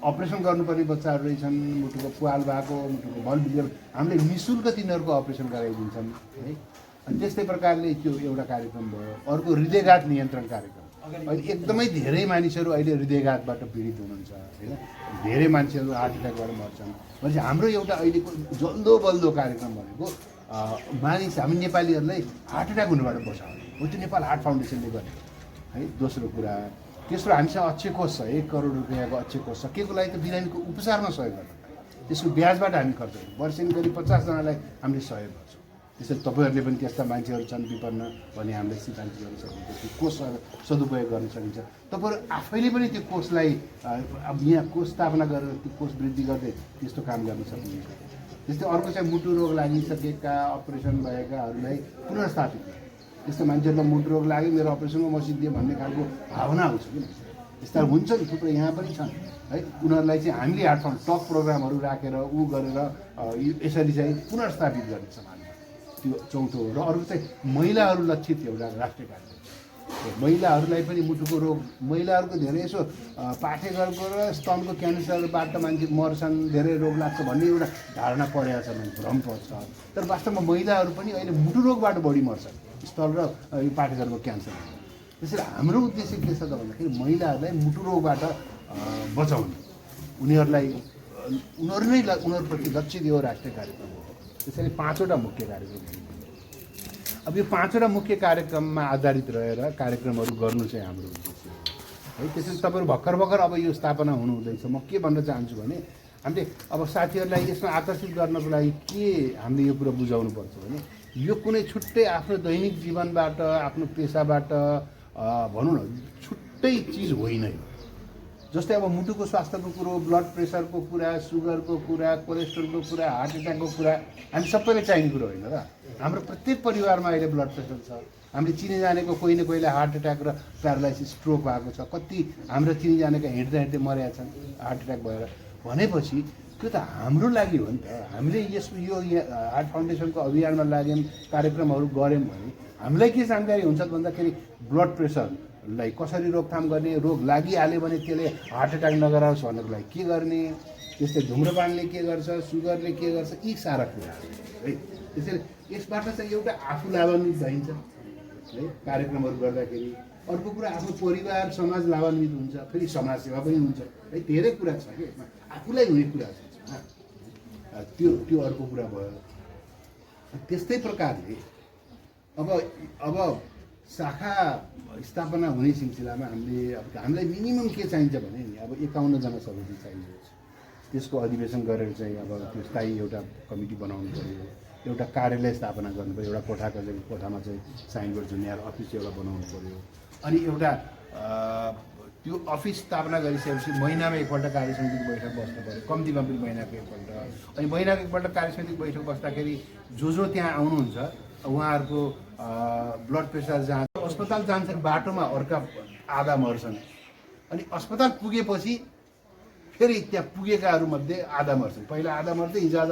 अपरेसन गर्नुपर्ने बच्चाहरू रहेछन्, मुटुको पुवाल भएको, मुटुको बल बिग्रेर हामीले निःशुल्क तिनीहरूको अपरेसन गराइदिन्छन् है। अनि त्यस्तै प्रकारले त्यो एउटा कार्यक्रम भयो। अर्को हृदयघात नियन्त्रण कार्यक्रम। अहिले एकदमै धेरै मानिसहरू अहिले हृदयघातबाट पीडित हुनुहुन्छ होइन, धेरै मान्छेहरू हार्ट एट्याकबाट मर्छन्। भनेपछि हाम्रो एउटा अहिलेको जल्दो बल्दो कार्यक्रम भनेको मानिस हामी नेपालीहरूलाई हार्ट एट्याक हुनुबाट बचाउने हो, त्यो नेपाल हार्ट फाउन्डेसनले गर्ने है। दोस्रो कुरा, तेस्रो हामीसँग अक्षय कोष छ, 1 करोड रुपियाँको अक्षय कोष छ। के को लागि त बिरामीको उपचारमा सहयोग गर्नु, त्यसको ब्याजबाट हामी खर्च गर्छौँ। वर्षेनी करिब 50जनालाई हामीले सहयोग गर्छौँ। त्यसरी तपाईँहरूले पनि त्यस्ता मान्छेहरू छन् विपन्न भने हामीलाई सिफारिस गर्न सकिन्छ, त्यो कोष सदुपयोग गर्न सकिन्छ। तपाईँहरू आफैले पनि त्यो कोषलाई अब यहाँ कोष स्थापना गरेर त्यो कोष वृद्धि गर्दै त्यस्तो काम गर्न सक्नुहुन्छ। त्यस्तै अर्को चाहिँ मुटु रोग लागिसकेका अपरेसन भएकाहरूलाई पुनर्स्थापित, त्यस्तो मान्छेहरूलाई मुटु रोग लाग्यो मेरो अपरेसनमा मसिदियो भन्ने खालको भावना आउँछ कि यस्ता हुन्छ नि, थुप्रो यहाँ पनि छन् है। उनीहरूलाई चाहिँ हामीले हार्ट फाउन्ड टक प्रोग्रामहरू राखेर गरेर यसरी चाहिँ पुनर्स्थापित गर्ने समाजमा, त्यो चौथो हो। र अर्को चाहिँ महिलाहरू लक्षित एउटा राष्ट्रिय कार्यक्रम, महिलाहरूलाई पनि मुटुको रोग, महिलाहरूको धेरै यसो पाठेघरको र स्तनको क्यान्सरबाट मान्छे मर्छन्, धेरै रोग लाग्छ भन्ने एउटा धारणा परेको छ, मान्छे भ्रम पर्छ। तर वास्तवमा महिलाहरू पनि अहिले मुटु रोगबाट बढी मर्छन्, स्तन र यो पाठेघरको क्यान्सर। त्यसैले हाम्रो उद्देश्य के छ त भन्दाखेरि महिलाहरूलाई मुटु रोगबाट बचाउनु, उनीहरूप्रति लक्षित यो राष्ट्रिय कार्यक्रम हो। त्यसैले 5वटा मुख्य कार्यक्रम। अब यो 5वटा मुख्य कार्यक्रममा आधारित रहेर कार्यक्रमहरू गर्नु चाहिँ हाम्रो उद्देश्य हो है। त्यसैले तपाईँहरू भर्खर अब यो स्थापना हुनुहुँदैछ। म के भन्न चाहन्छु भने हामीले अब साथीहरूलाई यसमा आकर्षित गर्नको लागि के हामीले यो कुरा बुझाउनुपर्छ भने यो कुनै छुट्टै आफ्नो दैनिक जीवनबाट, आफ्नो पेसाबाट भनौँ न छुट्टै चिज होइन यो। जस्तै अब मुटुको स्वास्थ्यको कुरो, ब्लड प्रेसरको कुरा, सुगरको कुरा, कोलेस्ट्रोलको कुरा, हार्ट एट्याकको कुरा हामी सबैलाई चाहिने कुरो होइन र। हाम्रो प्रत्येक परिवारमा अहिले ब्लड प्रेसर छ। हामीले चिने जानेको कोही न कोहीलाई हार्ट एट्याक र प्यारालाइसिस, स्ट्रोक भएको छ। कति हाम्रो चिने जानेका हिँड्दै हिँड्दै मरेका छन् हार्ट एट्याक भएर। भनेपछि त्यो त हाम्रो लागि हो नि त। हामीले यो हार्ट फाउन्डेसनको अभियानमा लाग्यौँ, कार्यक्रमहरू गऱ्यौँ भने हामीलाई के जानकारी हुन्छ भन्दाखेरि ब्लड प्रेसरलाई कसरी रोकथाम गर्ने, रोग लागिहाल्यो भने त्यसले हार्ट एट्याक नगराओस् भन्नको लागि के गर्ने, त्यस्तै धुम्रपानले के गर्छ, सुगरले के गर्छ, यी सारा कुराहरू है। त्यसैले यसबाट चाहिँ एउटा आफू लाभान्वित भइन्छ है कार्यक्रमहरू गर्दाखेरि। अर्को कुरा आफ्नो परिवार, समाज लाभान्वित हुन्छ, फेरि समाजसेवा पनि हुन्छ है। धेरै कुरा छ कि यसमा, आफूलाई हुने कुरा छ त्यो अर्को कुरा भयो। त्यस्तै प्रकारले अब शाखा स्थापना हुने सिलसिलामा हामीलाई मिनिमम के चाहिन्छ भने नि अब 51 जना सदस्य चाहिन्छ। त्यसको अधिवेशन गरेर चाहिँ अब त्यो स्थायी एउटा कमिटी बनाउनु पऱ्यो, एउटा कार्यालय स्थापना गर्नु पऱ्यो, एउटा कोठामा चाहिँ साइनबोर्ड जुनियर अफिस एउटा बनाउनु पऱ्यो। अनि एउटा त्यो अफिस स्थापना गरिसकेपछि महिनामा एकपल्ट कार्यसमितिको बैठक बस्नु पऱ्यो, कम्तीमा पनि महिनाको एकपल्ट। अनि महिनाको एकपल्ट कार्यसमितिको बैठक बस्दाखेरि जो त्यहाँ आउनुहुन्छ उहाँहरूको ब्लड प्रेसर जाँच, अस्पताल जान्छन्, बाटोमा अर्का आधा मर्छन्। अनि अस्पताल पुगेपछि फेरि त्यहाँ पुगेकाहरूमध्ये आधा मर्छन्। पहिला आधा मर्दै हिजो आज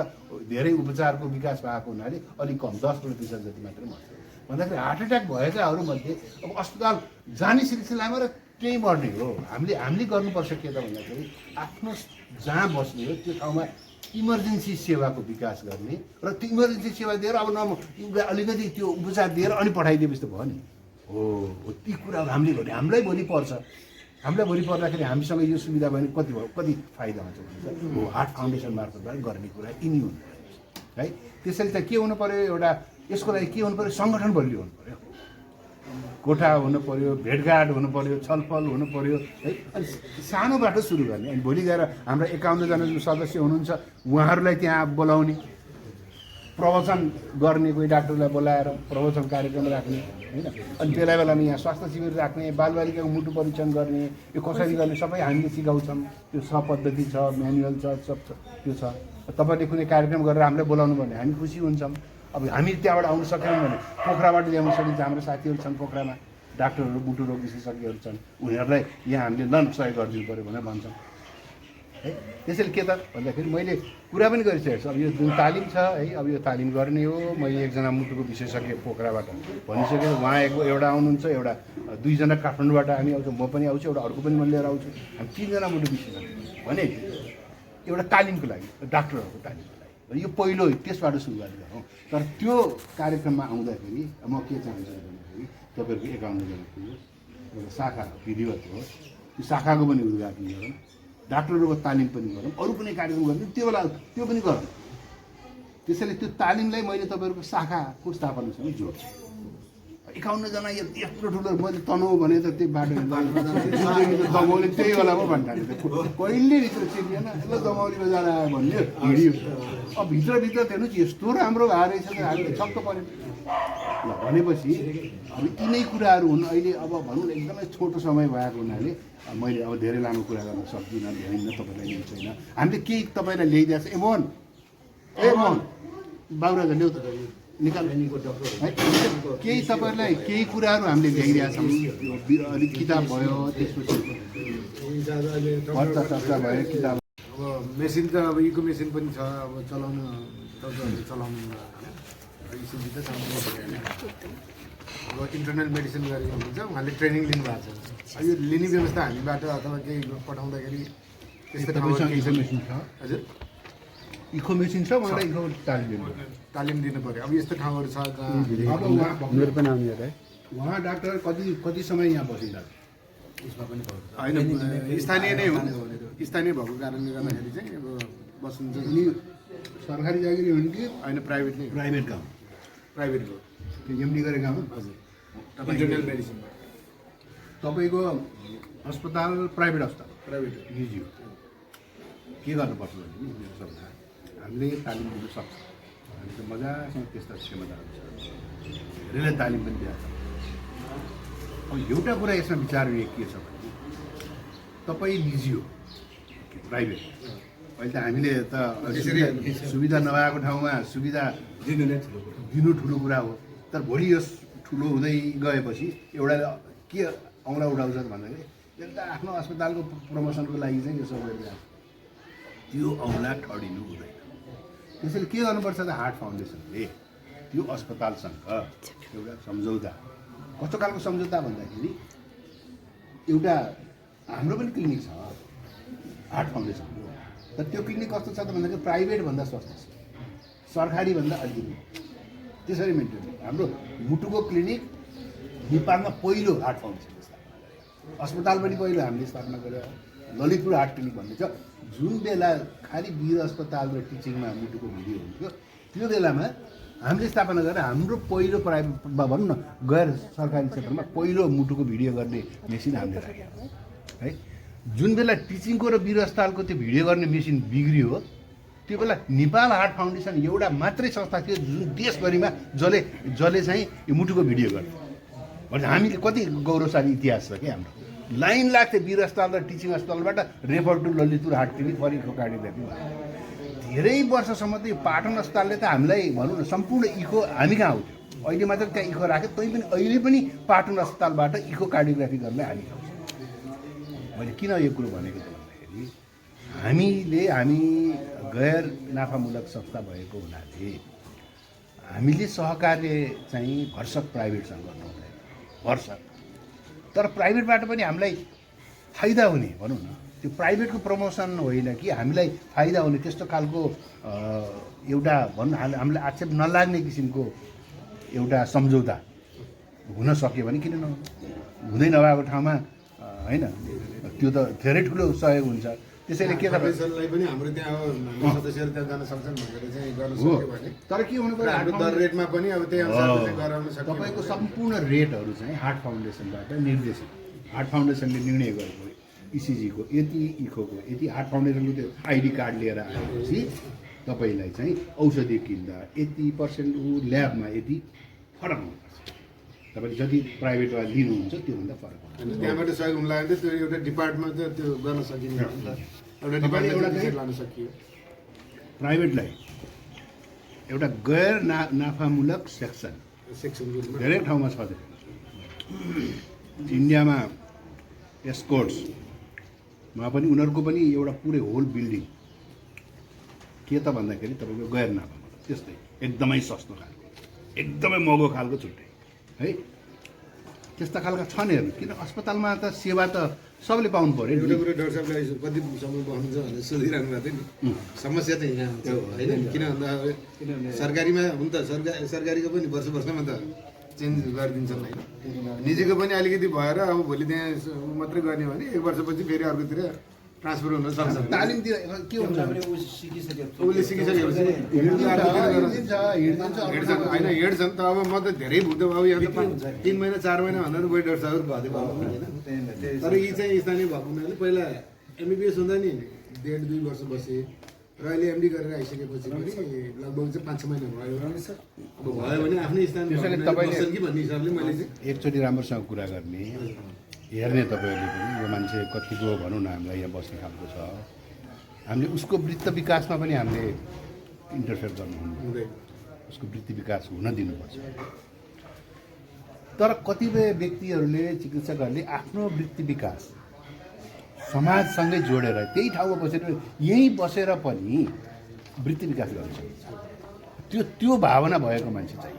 धेरै उपचारको विकास भएको हुनाले अलिक कम 10% जति मात्रै मर्छ। भन्दाखेरि हार्ट एट्याक भएकाहरूमध्ये अब अस्पताल जाने सिलसिलामा र त्यही मर्ने हो। हामीले गर्नुपर्छ के त भन्दाखेरि आफ्नो जहाँ बस्ने हो त्यो ठाउँमा इमर्जेन्सी सेवाको विकास गर्ने र त्यो इमर्जेन्सी सेवा दिएर अब अलिकति त्यो उपचार दिएर अनि पठाइदिएपछि त भयो नि हो। ती कुराहरू हामीले गर्ने, हामीलाई भोलि पर्छ। हामीलाई भोलि पर्दाखेरि हामीसँग यो सुविधा भयो भने कति फाइदा हुन्छ भन्छ हो। हार्ट फाउन्डेसन मार्फतबाट गर्ने कुरा यिनी हुनु है। त्यसैले चाहिँ के हुनु पऱ्यो, एउटा यसको लागि के हुनु पऱ्यो, सङ्गठन बलियो हुनु पऱ्यो, कोठा हुनु पऱ्यो, भेटघाट हुनु पऱ्यो, छलफल हुनु पऱ्यो है। अनि सानोबाट सुरु गर्ने। अनि भोलि गएर हाम्रा 51 जना जो सदस्य हुनुहुन्छ उहाँहरूलाई त्यहाँ बोलाउने, प्रवचन गर्ने, कोही डाक्टरलाई बोलाएर प्रवचन कार्यक्रम राख्ने होइन। अनि बेला बेलामा यहाँ स्वास्थ्य शिविर राख्ने, बालबालिकाको मुटु परीक्षण गर्ने, यो कसरी गर्ने सबै हामीले सिकाउँछौँ। त्यो छ, पद्धति छ, म्यानुअल छ, सब त्यो छ। तपाईँले कुनै कार्यक्रम गरेर हामीलाई बोलाउनु भने हामी खुसी हुन्छौँ। अब हामी त्यहाँबाट आउनु सकेनौँ भने पोखराबाट ल्याउन सकिन्छ। हाम्रो साथीहरू छन् पोखरामा, डाक्टरहरू, मुटु रोग विशेषज्ञहरू छन्, उनीहरूलाई यहाँ हामीले सहयोग गरिदिनु पऱ्यो भनेर भन्छौँ है। त्यसैले के त भन्दाखेरि मैले कुरा पनि गरिसकेको छु। अब यो जुन तालिम छ है, अब यो तालिम गर्ने हो। मैले एकजना मुटुको विशेषज्ञ पोखराबाट भनिसकेँ, उहाँ एउटा आउनुहुन्छ, एउटा 2 जना काठमाडौँबाट हामी आउँछौँ, म पनि आउँछु, एउटा अर्को पनि म लिएर आउँछु। हामी 3 जना मुटु विशेषज्ञ भने एउटा तालिमको लागि, डाक्टरहरूको तालिमको लागि यो पहिलो, त्यसबाट सुरुवात गरौँ। तर त्यो कार्यक्रममा आउँदाखेरि म के चाहन्छु भन्दाखेरि तपाईँहरूको 51 जनाको एउटा शाखा विधिवत हो, त्यो शाखाको पनि उद्घाटन गरौँ, डाक्टरहरूको तालिम पनि गरौँ, अरू कुनै कार्यक्रम गर्ने त्यो बेला त्यो पनि गरौँ। त्यसैले त्यो तालिमलाई मैले तपाईँहरूको शाखाको स्थापनासँग जोड्छु। 51 जना यत्रो ठुलो, मैले तनहुँ भने त त्यो बाटो दमौली त्यही बेला पो भन्टाले कहिले भित्र चिनिएन, यसो दमौलीमा जाँदा आयो भन्ने हिँड्यो। अब भित्रभित्र त हेर्नुहोस् यस्तो राम्रो भएर रहेछ त हामीले छक्क पऱ्यो। ल भनेपछि अब यिनै कुराहरू हुन्। अहिले अब भनौँ न एकदमै छोटो समय भएको हुनाले मैले अब धेरै लामो कुरा गर्न सक्दिनँ, भ्याइन्न, तपाईँलाई ल्याउनु छैन। हामीले केही तपाईँलाई ल्याइदिएको छ। ए मोहन बाबुराजा ल्याउ त निकाल्नेको डक्टर है। केही तपाईँहरूलाई केही कुराहरू हामीले ल्याइरहेका छौँ। अलिक किताब भयो, त्यसपछि चर्चा भयो, किताब। अब मेसिन त अब इको मेसिन पनि छ, अब चलाउनु चलाउनु अब इन्टरनल मेडिसिन गरेको हुनुहुन्छ उहाँले ट्रेनिङ लिनुभएको छ अब यो लिने व्यवस्था हामीबाट अथवा केही पठाउँदाखेरि त्यस्तो ठाउँहरू केही छ? इन्फर्मेसन छ हजुर इको मेसिन छ उहाँलाई इको तालिम दिनु तालिम दिनु पऱ्यो अब यस्तो ठाउँहरू छ जहाँ अब उहाँ मेरो पनि आउने है उहाँ डाक्टर कति समय यहाँ बसिरहन्छ होइन स्थानीय नै हुन् स्थानीय भएको कारणले गर्दाखेरि चाहिँ अब बस्नुहुन्छ उनी सरकारी जागिरी हुन् कि होइन प्राइभेट नै प्राइभेट काम प्राइभेट हो त्यो एमडी गरेका हुन् हजुर इन्टरनल मेडिसिन तपाईँको अस्पताल प्राइभेट अस्पताल प्राइभेट हो निजी हो के गर्नुपर्छ भने नि मेरो सरकार हामीले तालिम दिनु सक्छ हामी त मजासँग त्यस्ता क्षमताहरू छ धेरैलाई तालिम पनि दिएको छ अब एउटा कुरा यसमा विचार के छ भने तपाईँ निजी हो प्राइभेट अहिले त हामीले त सुविधा नभएको ठाउँमा सुविधा दिनु ठुलो कुरा हो तर भोलि यो ठुलो हुँदै गएपछि एउटा के औँला उठाउँछ भन्दाखेरि एउटा आफ्नो अस्पतालको प्रमोसनको लागि चाहिँ यो सब गरिरहेको त्यो औँला ठडिनु हुँदैन त्यसैले के गर्नुपर्छ त हार्ट फाउन्डेसनले त्यो अस्पतालसँग एउटा सम्झौता कस्तो खालको सम्झौता भन्दाखेरि एउटा हाम्रो पनि क्लिनिक छ हार्ट फाउन्डेसनको तर त्यो क्लिनिक कस्तो छ त भन्दाखेरि प्राइभेटभन्दा सस्तो छ सरकारीभन्दा अलिकति त्यसरी मेन्टेन हाम्रो मुटुको क्लिनिक नेपालमा पहिलो हार्ट फाउन्डेसन स्थापना गरेको अस्पताल पनि पहिलो हामीले स्थापना गरेर ललितपुर हार्ट क्लिनिक भन्ने छ जुन बेला खालि वीर अस्पताल र टिचिङमा मुटुको भिडियो हुन्थ्यो त्यो बेलामा हामीले स्थापना गरेर हाम्रो पहिलो प्राइभेट भनौँ न गैर सरकारी क्षेत्रमा पहिलो मुटुको भिडियो गर्ने मेसिन हामीले राखेको है जुन बेला टिचिङको र वीर अस्पतालको त्यो भिडियो गर्ने मेसिन बिग्रियो त्यो बेला नेपाल हार्ट फाउन्डेसन एउटा मात्रै संस्था थियो जुन देशभरिमा जसले चाहिँ यो मुटुको भिडियो गर्छ भने हामीले कति गौरवशाली इतिहास छ कि हाम्रो लाइन लाग्थ्यो वीर अस्पताल र टिचिङ अस्पतालबाट refer to Lalitpur heart clinic फरिको कार्डियोग्राफी धेरै वर्षसम्म त यो पाटन अस्पतालले त हामीलाई भनौँ न सम्पूर्ण इको हामी कहाँ आउँथ्यो अहिले मात्र त्यहाँ इको राख्यो तै पनि अहिले पनि पाटन अस्पतालबाट इको कार्डियोग्राफी गर्न हामी आउँछ मैले किन यो कुरो भनेको त भन्दाखेरि हामी गैर नाफामूलक संस्था भएको हुनाले हामीले सहकार्य चाहिँ भरसक प्राइभेटसँग गर्नु हुँदैन भरसक तर प्राइभेटबाट पनि हामीलाई फाइदा हुने भनौँ न त्यो प्राइभेटको प्रमोसन होइन कि हामीलाई फाइदा हुने त्यस्तो खालको एउटा भनौँ हामीलाई आक्षेप नलाग्ने किसिमको एउटा सम्झौता हुन सक्यो भने किन नहुनु हुँदै नभएको ठाउँमा होइन त्यो त धेरै ठुलो सहयोग हुन्छ त्यसैले के तपाईँ फाउन्डेसनलाई पनि हाम्रो त्यहाँ अब सदस्यहरू त्यहाँ जान सक्छन् भनेर चाहिँ गर्न सक्यो भने तर के हुनु पऱ्यो हाम्रो दर रेटमा पनि अब त्यही अनुसारले चाहिँ गराउन सक्यो तपाईँको सम्पूर्ण रेटहरू चाहिँ हार्ट फाउन्डेसनबाट निर्देशित हार्ट फाउन्डेसनले निर्णय गरेको इसिजीको यति इकोको यति हार्ट फाउन्डेसनको त्यो आइडी कार्ड लिएर आएपछि तपाईँलाई चाहिँ औषधि किन्दा यति % ल्याबमा यति फरक हुनुपर्छ तपाईँले जति प्राइभेटमा लिनुहुन्छ त्योभन्दा फरक हुन्छ त्यहाँबाट सहयोग हुन लाग्यो त्यो एउटा डिपार्टमेन्ट चाहिँ त्यो गर्न सकिने एउटा डिपार्टमेन्ट लान सकियो प्राइभेटलाई एउटा गैर नाफामूलक सेक्सन धेरै ठाउँमा छ इन्डियामा एस्कोर्ट्समा पनि उनीहरूको पनि एउटा पुरै होल बिल्डिङ के त भन्दाखेरि तपाईँको गैर नाफामूलक त्यस्तै एकदमै सस्तो खालको एकदमै महँगो खालको छुट्टै है त्यस्ता खालका छन् हेर्नु किन अस्पतालमा त सेवा त सबले पाउनु पऱ्यो एउटा कुरो डाक्टर साहबले कति समय बस्नुहुन्छ भनेर सोधिरहनु भएको थियो नि समस्या त यहाँ हुन्छ होइन किन भन्दा सरकारीमा हुन त सरकारीको पनि वर्षमा त चेन्ज गरिदिन्छन् होइन निजीको पनि अलिकति भएर अब भोलि त्यहाँ मात्रै गर्ने भने 1 वर्षपछि फेरि अर्कोतिर ट्रान्सफर हुन सक्छ तालिम दिएर के हुन्छ उसले सिकिसकेपछि होइन हेर्छन् त अब म त धेरै भुक्त अब यहाँ त 3 महिना 4 महिना भन्दा बढी डाक्टर साहब भए होइन तर यी चाहिँ स्थानीय भएको हुनाले पहिला एमबिबिएस हुँदा नि 1.5-2 वर्ष बसेँ र अहिले एमडी गरेर आइसकेपछि पनि लगभग चाहिँ 5-6 महिना भयो अब भयो भने आफ्नै स्थानमा बस्छन् कि भन्ने हिसाबले मैले चाहिँ एकचोटि राम्रोसँग कुरा गर्ने हेर्ने तपाईँहरूले पनि यो मान्छे कतिको भनौँ न हामीलाई यहाँ बस्ने खालको छ हामीले उसको वृत्त विकासमा पनि हामीले इन्टरफेयर गर्नुहुन्न उसको वृत्ति विकास हुन दिनुपर्छ तर कतिपय व्यक्तिहरूले चिकित्सकहरूले आफ्नो वृत्ति विकास समाजसँगै जोडेर त्यही ठाउँमा बसेर यहीँ बसेर पनि वृत्ति विकास गर्न सकिन्छ त्यो भावना भएको मान्छे चाहिँ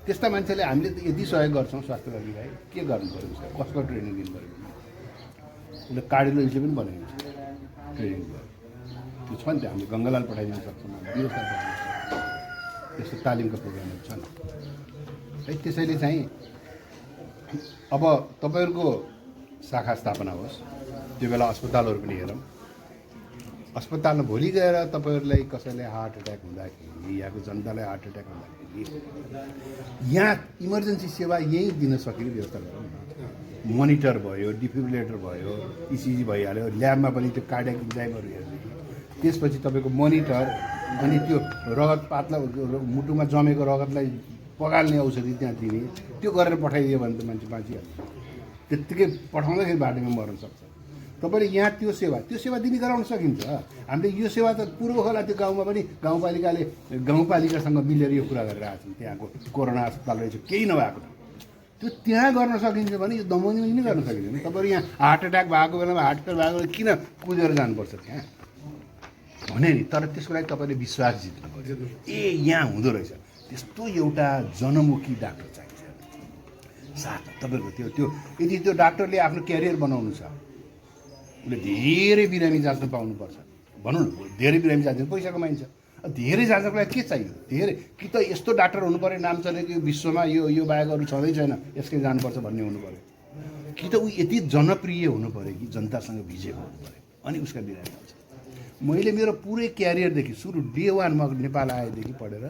त्यस्ता मान्छेले हामीले यदि सहयोग गर्छौँ स्वास्थ्यकर्मीलाई के गर्नु पऱ्यो उसलाई कसको ट्रेनिङ दिनु पऱ्यो उसले कार्डियोलोजी पनि बनाइन्छ ट्रेनिङ भयो त्यो छ नि त हामीले गङ्गालाल पठाइदिन सक्छौँ व्यवस्था पठाइदिन सक्छौँ त्यस्तो तालिमका प्रोग्रामहरू छन् है। त्यसैले चाहिँ अब तपाईँहरूको शाखा स्थापना होस् त्यो बेला अस्पतालहरू पनि हेरौँ अस्पतालमा भोलि गएर तपाईँहरूलाई कसैलाई हार्ट एट्याक हुँदाखेरि यहाँको जनतालाई हार्ट एट्याक हुँदाखेरि यहाँ इमर्जेन्सी सेवा यहीँ दिन सकिने व्यवस्था गरौँ न। मोनिटर भयो डिफिब्रिलेटर भयो इसिजी भइहाल्यो ल्याबमा पनि त्यो कार्डियक इन्जाइमहरू हेर्ने त्यसपछि तपाईँको मोनिटर अनि त्यो रगत पातला मुटुमा जमेको रगतलाई पगाल्ने औषधि त्यहाँ दिने त्यो गरेर पठाइदियो भने त मान्छे बाँचिहाल्छ त्यत्तिकै पठाउँदाखेरि बाटोमा मर्न सक्छ। तपाईँले यहाँ त्यो सेवा दिने गराउन सकिन्छ। हामीले यो सेवा त पूर्व होला त्यो गाउँमा पनि गाउँपालिकासँग मिलेर यो कुरा गरेर आएको छौँ त्यहाँको कोरोना अस्पताल रहेछ केही नभएको त त्यो त्यहाँ गर्न सकिन्छ भने यो दमौलीमा किन गर्न सकिँदैन। तपाईँहरू यहाँ हार्ट एट्याक भएको बेलामा हार्ट एट्याक भएको बेला किन कुदेर जानुपर्छ त्यहाँ भने नि। तर त्यसको लागि तपाईँले विश्वास जित्नु पर्छ ए यहाँ हुँदो रहेछ त्यस्तो एउटा जनमुखी डाक्टर चाहिन्छ। साथ तपाईँहरूको त्यो यदि त्यो डाक्टरले आफ्नो क्यारियर बनाउनु छ उसले धेरै बिरामी जाँच्न पाउनुपर्छ भनौँ न धेरै बिरामी जाँच्नु पैसा कमाइन्छ धेरै जाँच्नको लागि के चाहियो धेरै कि त यस्तो डाक्टर हुनु पऱ्यो नाम चलेको विश्वमा यो बाहेक अरू छँदै छैन यसकै जानुपर्छ भन्ने हुनु पऱ्यो कि त ऊ यति जनप्रिय हुनु पऱ्यो कि जनतासँग भिजेको हुनु पऱ्यो अनि उसका बिरामी आउँछ। मैले मेरो पुरै क्यारियरदेखि सुरु डे 1 म नेपाल आएदेखि पढेर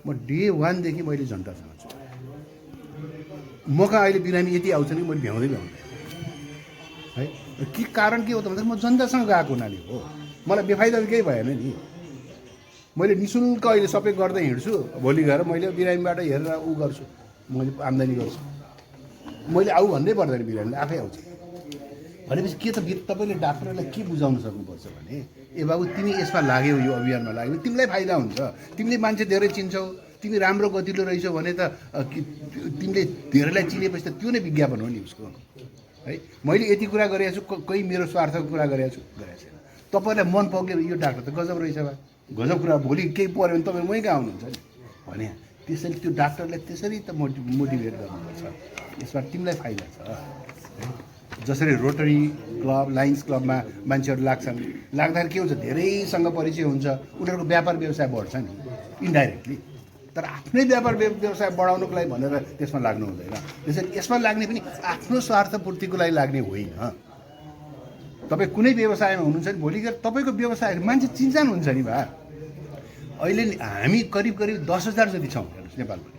म डे 1देखि मैले जनतासँग छु। मका अहिले बिरामी यति आउँछ नि मैले भ्याउँदै है के कारण के हो त भन्दा म जनतासँग गएको हुनाले हो। मलाई बेफाइदा केही भएन नि। मैले निःशुल्क अहिले सबै गर्दै हिँड्छु भोलि गएर मैले बिरामीबाट हेरेर ऊ गर्छु मैले आम्दानी गर्छु मैले आऊ भन्दै पर्दैन बिरामीले आफै आउँछ भनेपछि के त तपाईँले डाक्टरलाई के बुझाउन सक्नुपर्छ भने ए बाबु तिमी यसमा लाग्यौ यो अभियानमा लाग्यौ तिमीलाई फाइदा हुन्छ तिमीले मान्छे धेरै चिन्छौ तिमी राम्रो गतिलो रहेछौ भने त तिमीले धेरैलाई चिनेपछि त त्यो नै विज्ञापन हो नि उसको है। मैले यति कुरा गरेको छु कोही मेरो स्वार्थको कुरा गरेको छैन। तपाईँलाई मन पग्यो यो डाक्टर त गजब रहेछ बा गजब कुरा भोलि केही पऱ्यो भने तपाईँ मै कहाँ आउनुहुन्छ नि भने त्यसैले त्यो डाक्टरलाई त्यसरी त मोटिभेट गर्नुपर्छ यसमा तिमीलाई फाइदा छ। जसरी रोटरी क्लब लायन्स क्लबमा मान्छेहरू लाग्छन् लाग्दाखेरि के हुन्छ धेरैसँग परिचय हुन्छ उनीहरूको व्यापार व्यवसाय बढ्छ नि इन्डाइरेक्टली। तर आफ्नै व्यापार व्यवसाय बढाउनुको लागि भनेर त्यसमा लाग्नु हुँदैन। त्यसैले यसमा लाग्ने पनि आफ्नो स्वार्थपूर्तिको लागि लाग्ने होइन। तपाईँ कुनै व्यवसायमा हुनुहुन्छ नि भोलि गएर तपाईँको व्यवसाय मान्छे चिन्जान हुन्छ नि भा। अहिले हामी करिब 10,000 जति छौँ हेर्नुहोस् नेपालमा।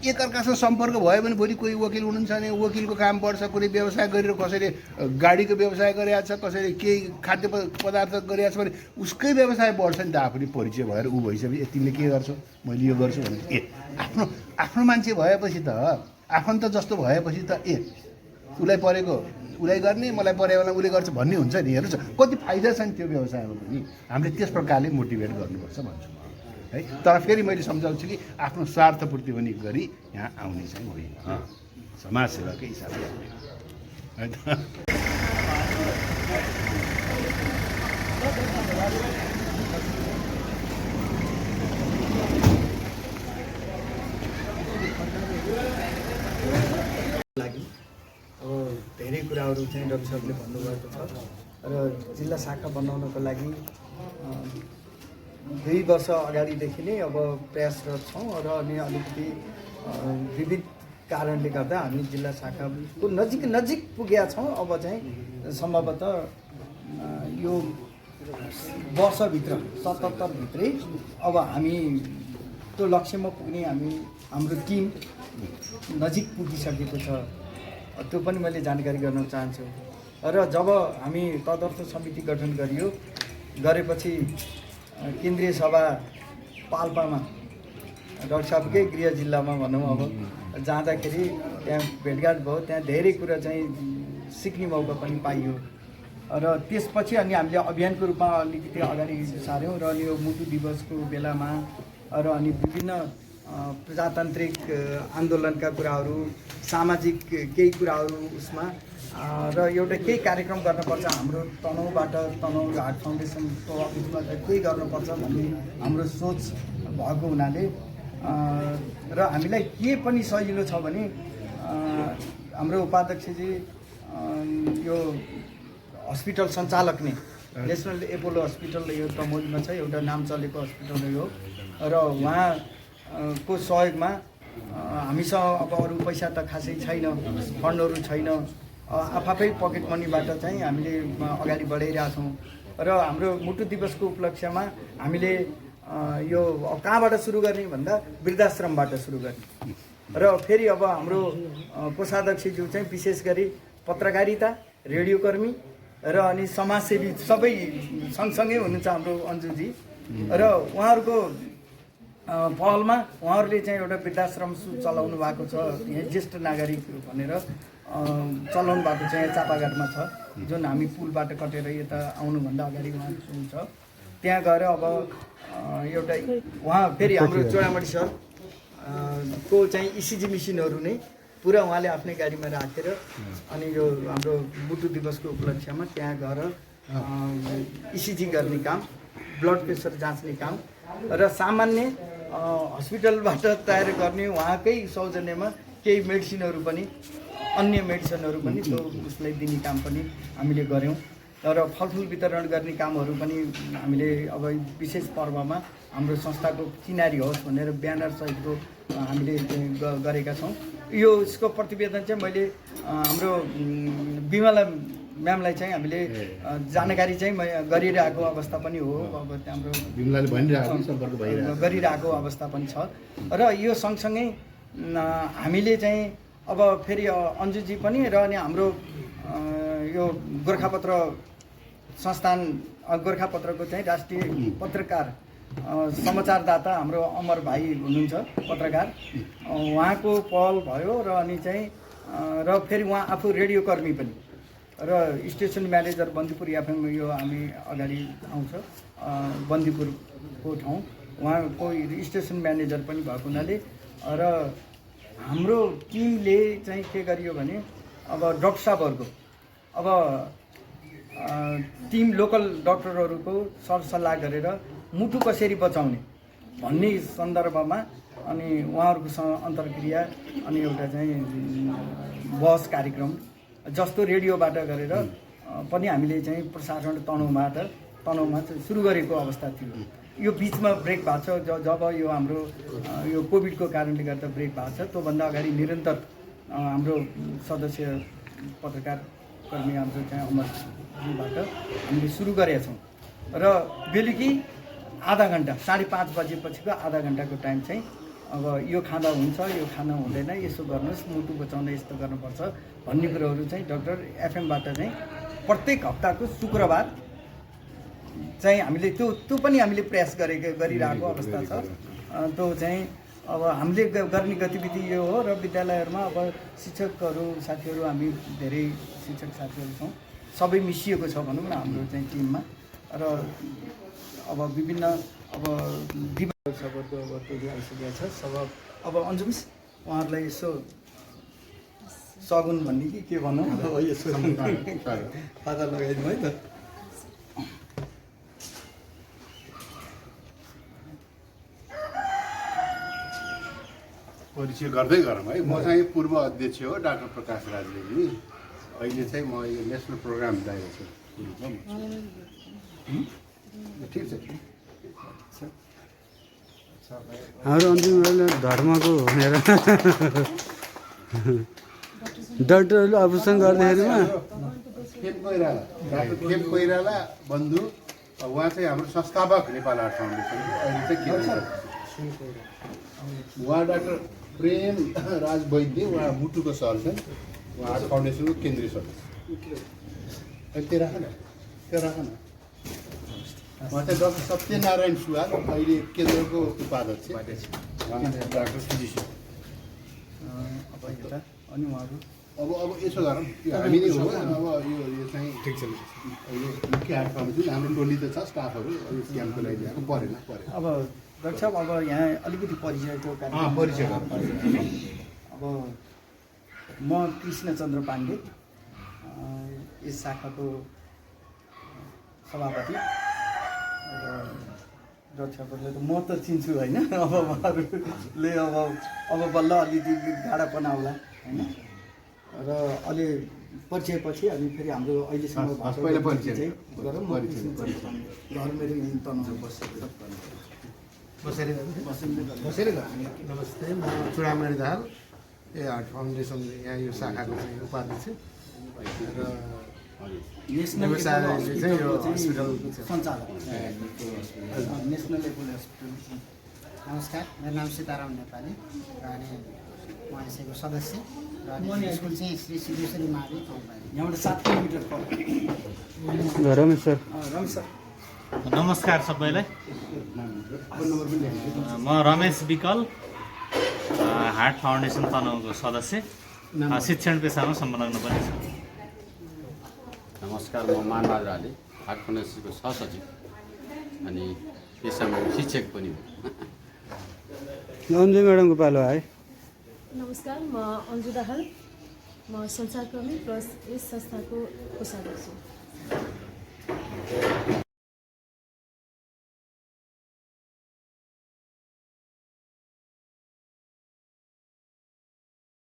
एकअर्कासँग सम्पर्क भयो भने भोलि कोही वकिल हुनुहुन्छ भने वकिलको काम बढ्छ कुनै व्यवसाय गरेर कसैले गाडीको व्यवसाय गरिरहेको छ कसैले केही खाद्य पदार्थ गरिरहेको छ भने उसकै व्यवसाय बढ्छ नि त आफूले परिचय भएर ऊ भइसक्यो तिमीले के गर्छौ मैले यो गर्छु भने आफ्नो मान्छे भएपछि त आफन्त जस्तो भएपछि त उसलाई परेको उसलाई गर्ने मलाई परे बेला उसले गर्छ भन्ने हुन्छ नि। हेर्नुहोस् कति फाइदा छ नि त्यो व्यवसायमा पनि हामीले त्यस प्रकारले मोटिभेट गर्नुपर्छ भन्छु है। तर फेरि मैले सम्झाउँछु कि आफ्नो स्वार्थपूर्ति पनि गरी यहाँ आउने चाहिँ होइन समाजसेवाकै हिसाबले है त। धेरै कुराहरू चाहिँ डाक्टर साहबले भन्नुभएको छ र जिल्ला शाखा बनाउनको लागि 2 वर्ष अगाडिदेखि नै अब प्रयासरत छौँ र अनि अलिकति विविध कारणले गर्दा हामी जिल्ला शाखाको नजिक पुगेका छौँ। अब चाहिँ सम्भवतः यो वर्षभित्र 77 भित्रै अब हामी त्यो लक्ष्यमा पुग्ने हाम्रो टिम नजिक पुगिसकेको छ। त्यो पनि मैले जानकारी गर्न चाहन्छु। र जब हामी तदर्थ समिति गठन गरेपछि केन्द्रीय सभा पाल्पामा डाक्टर साहबकै गृह जिल्लामा भनौँ अब जाँदाखेरि त्यहाँ भेटघाट भयो त्यहाँ धेरै कुरा चाहिँ सिक्ने मौका पनि पाइयो र त्यसपछि अनि हामीले अभियानको रूपमा अलिकति अगाडि सार्यौँ र अनि यो मुटु दिवसको बेलामा र अनि विभिन्न प्रजातान्त्रिक आन्दोलनका कुराहरू सामाजिक केही कुराहरू उसमा र एउटा केही कार्यक्रम गर्नुपर्छ हाम्रो तनहुँबाट तनहुँ हार्ट फाउन्डेसनको अफिसबाट केही गर्नुपर्छ भन्ने हाम्रो सोच भएको हुनाले र हामीलाई के पनि सजिलो छ भने हाम्रो उपाध्यक्षजी यो हस्पिटल सञ्चालक नै नेसनल एपोलो हस्पिटल यो तमोलीमा छ, एउटा नाम चलेको हस्पिटल हो र उहाँको सहयोगमा हामीसँग अब अरू पैसा त खासै छैन, फन्डहरू छैन, आफै पकेट मनीबाट चाहिँ हामीले अगाडि बढाइरहेछौँ र हाम्रो मुटु दिवसको उपलक्ष्यमा हामीले यो कहाँबाट सुरु गर्ने भन्दा वृद्धाश्रमबाट सुरु गर्ने र फेरि अब हाम्रो कोषाध्यक्षज्यू चाहिँ विशेष गरी पत्रकारिता, रेडियोकर्मी र अनि समाजसेवी सबै सँगसँगै हुनुहुन्छ हाम्रो अन्जुजी र उहाँहरूको पहलमा उहाँहरूले चाहिँ एउटा वृद्धाश्रम चलाउनु भएको छ, यहाँ ज्येष्ठ नागरिक भनेर चलाउनु भएको चाहिँ चापाघाटमा छ, जुन हामी पुलबाट कटेर यता आउनुभन्दा अगाडि उहाँ छ, त्यहाँ गएर अब एउटा उहाँ फेरि हाम्रो चोडामणी सर को चाहिँ इसिजी मेसिनहरू नै पुरा उहाँले आफ्नै गाडीमा राखेर अनि यो हाम्रो मुटु दिवसको उपलक्ष्यमा त्यहाँ गएर इसिजी गर्ने काम, ब्लड प्रेसर जाँच्ने काम र सामान्य हस्पिटलबाट तयार गर्ने उहाँकै सौजन्यमा केही मेडिसिनहरू पनि, अन्य मेडिसिनहरू पनि त्यो उसलाई दिने काम पनि हामीले गऱ्यौँ र फलफुल वितरण गर्ने कामहरू पनि हामीले अब विशेष पर्वमा हाम्रो संस्थाको चिनारी होस् भनेर ब्यानर सहितको हामीले गरेका छौँ। यो यसको प्रतिवेदन चाहिँ मैले हाम्रो बिमला म्यामलाई चाहिँ हामीले जानकारी चाहिँ गरिरहेको अवस्था पनि हो, अब हाम्रो बिमलाले भनिरहेको सम्पर्क भइरहेको गरिरहेको अवस्था पनि छ र यो सँगसँगै हामीले चाहिँ अब फेरि अन्जुजी पनि र अनि हाम्रो यो गोर्खापत्र संस्थान गोर्खापत्रको चाहिँ राष्ट्रिय पत्रकार समाचारदाता हाम्रो अमर भाइ हुनुहुन्छ पत्रकार, उहाँको पहल भयो र अनि चाहिँ र फेरि उहाँ आफू रेडियोकर्मी पनि र स्टेसन म्यानेजर बन्दीपुर एफएम यो हामी अगाडि आउँछ बन्दीपुरको ठाउँ, उहाँको स्टेसन म्यानेजर पनि भएको हुनाले र हाम्रो टिमले चाहिँ के गरियो भने अब डाक्टर साहबहरूको अब टिम लोकल डाक्टरहरूको सरसल्लाह गरेर मुटु कसरी बचाउने भन्ने सन्दर्भमा अनि उहाँहरूकोसँग अन्तर्क्रिया अनि एउटा चाहिँ बहस कार्यक्रम जस्तो रेडियोबाट गरेर पनि हामीले चाहिँ प्रसारण तनहुमा सुरु गरेको अवस्था थियो। यो बिचमा ब्रेक भएको छ, जब यो हाम्रो यो कोभिडको कारणले गर्दा ब्रेक भएको छ, त्योभन्दा अगाडि निरन्तर हाम्रो सदस्य पत्रकार कर्मी हाम्रो चाहिँ अमरजीबाट हामीले सुरु गरेका छौँ र बेलुकी आधा घन्टा 5:30 बजेपछिको आधा घन्टाको टाइम चाहिँ अब यो खाँदा हुन्छ, यो खाना हुँदैन, यसो गर्नुहोस्, मुटु बचाउन यस्तो गर्नुपर्छ भन्ने कुरोहरू चाहिँ डाक्टर एफएमबाट चाहिँ प्रत्येक हप्ताको शुक्रबार चाहिँ हामीले त्यो पनि हामीले प्रयास गरिरहेको अवस्था छ। त्यो चाहिँ अब हामीले गर्ने गतिविधि यो हो र विद्यालयहरूमा अब शिक्षकहरू साथीहरू हामी धेरै शिक्षक साथीहरू छौँ, सबै मिसिएको छ भनौँ न हाम्रो चाहिँ टिममा र अब विभिन्न अब सबको अब टोली आइसकेको छ। अब अन्जु मिस उहाँहरूलाई यसो सगुन भन्ने कि के भनौँ यसो पाता लगाइदिउँ है त। परिचय गर्दै गरौँ है। म चाहिँ पूर्व अध्यक्ष हो डाक्टर प्रकाश राजरेग्मी, अहिले चाहिँ म यो नेसनल प्रोग्राम डाइरेक्टर रूपमा ठिक छ। हाम्रो अन्तिमहरूले धर्मको भनेर डाक्टरहरूले अपरेसन गर्दाखेरिमा खेम कोइराला, डाक्टर खेम कोइराला बन्धु, उहाँ चाहिँ हाम्रो संस्थापक नेपाल आर्ट फाउन्डेसनको, अहिले चाहिँ के उहाँ डाक्टर प्रेम राज वैद्य, उहाँ मुटुको सर्जन, उहाँ आर्ट फाउन्डेसनको केन्द्रीय सदस्य। त्यो राख न, त्यो राख न। उहाँ चाहिँ डाक्टर सत्यनारायण सुवाल, अहिले केन्द्रको उपाध्यक्ष, डाक्टर फिजिसियन। अनि उहाँहरू अब यसो गरौँ, यो हामी नै हो। अब यो चाहिँ ठिक छ, यो मुख्य आर्ट फाउन्डेसन हाम्रो टोली त छ, स्टाफहरू क्याम्पको लागि ल्याएको परेन। अब डाक्टर साहब अब यहाँ अलिकति परिचयको कारण परिचय अब म कृष्णचन्द्र पाण्डे, यस शाखाको सभापति र रक्षाप्रले त म त चिन्छु होइन, अब उहाँहरूले अब बल्ल अलिकति गाडापना होला होइन। र अलि परिचयपछि अनि फेरि हाम्रो अहिलेसम्म पहिला परिचय चाहिँ गरौँ। म घर मेरो यहीँ तनहुँ बसेर नमस्ते, म चुडामणि दाहाल, हार्ट फाउन्डेसन यहाँ यो शाखाको चाहिँ उपाध्यक्ष र नेसनल व्यवसायले चाहिँ यो हस्पिटलको हस्पिटलको सञ्चालक, नेसनल लेभल हस्पिटल। नमस्कार, मेरो नाम सीताराम नेपाली र अनि म यसैको सदस्य र अनि स्कुल चाहिँ श्री सिद्धेश्वरी मावि कम्पानी। यहाँबाट 7 किलोमिटर पर। रमेश सर रमेश सर, नमस्कार सबैलाई। म रमेश विकल, हार्ट फाउन्डेसन तनहुँको सदस्य, शिक्षण पेसामा संलग्न पनि छु। नमस्कार, म मानबहादुर आले, हार्ट फाउन्डेसनको सहसचिव अनि पेसामा शिक्षक पनि हो। अन्जु म्याडमको पालो है। नमस्कार, म अन्जु दाहाल, म सञ्चारकर्मी प्लस यस संस्थाको कोषाध्यक्ष छु।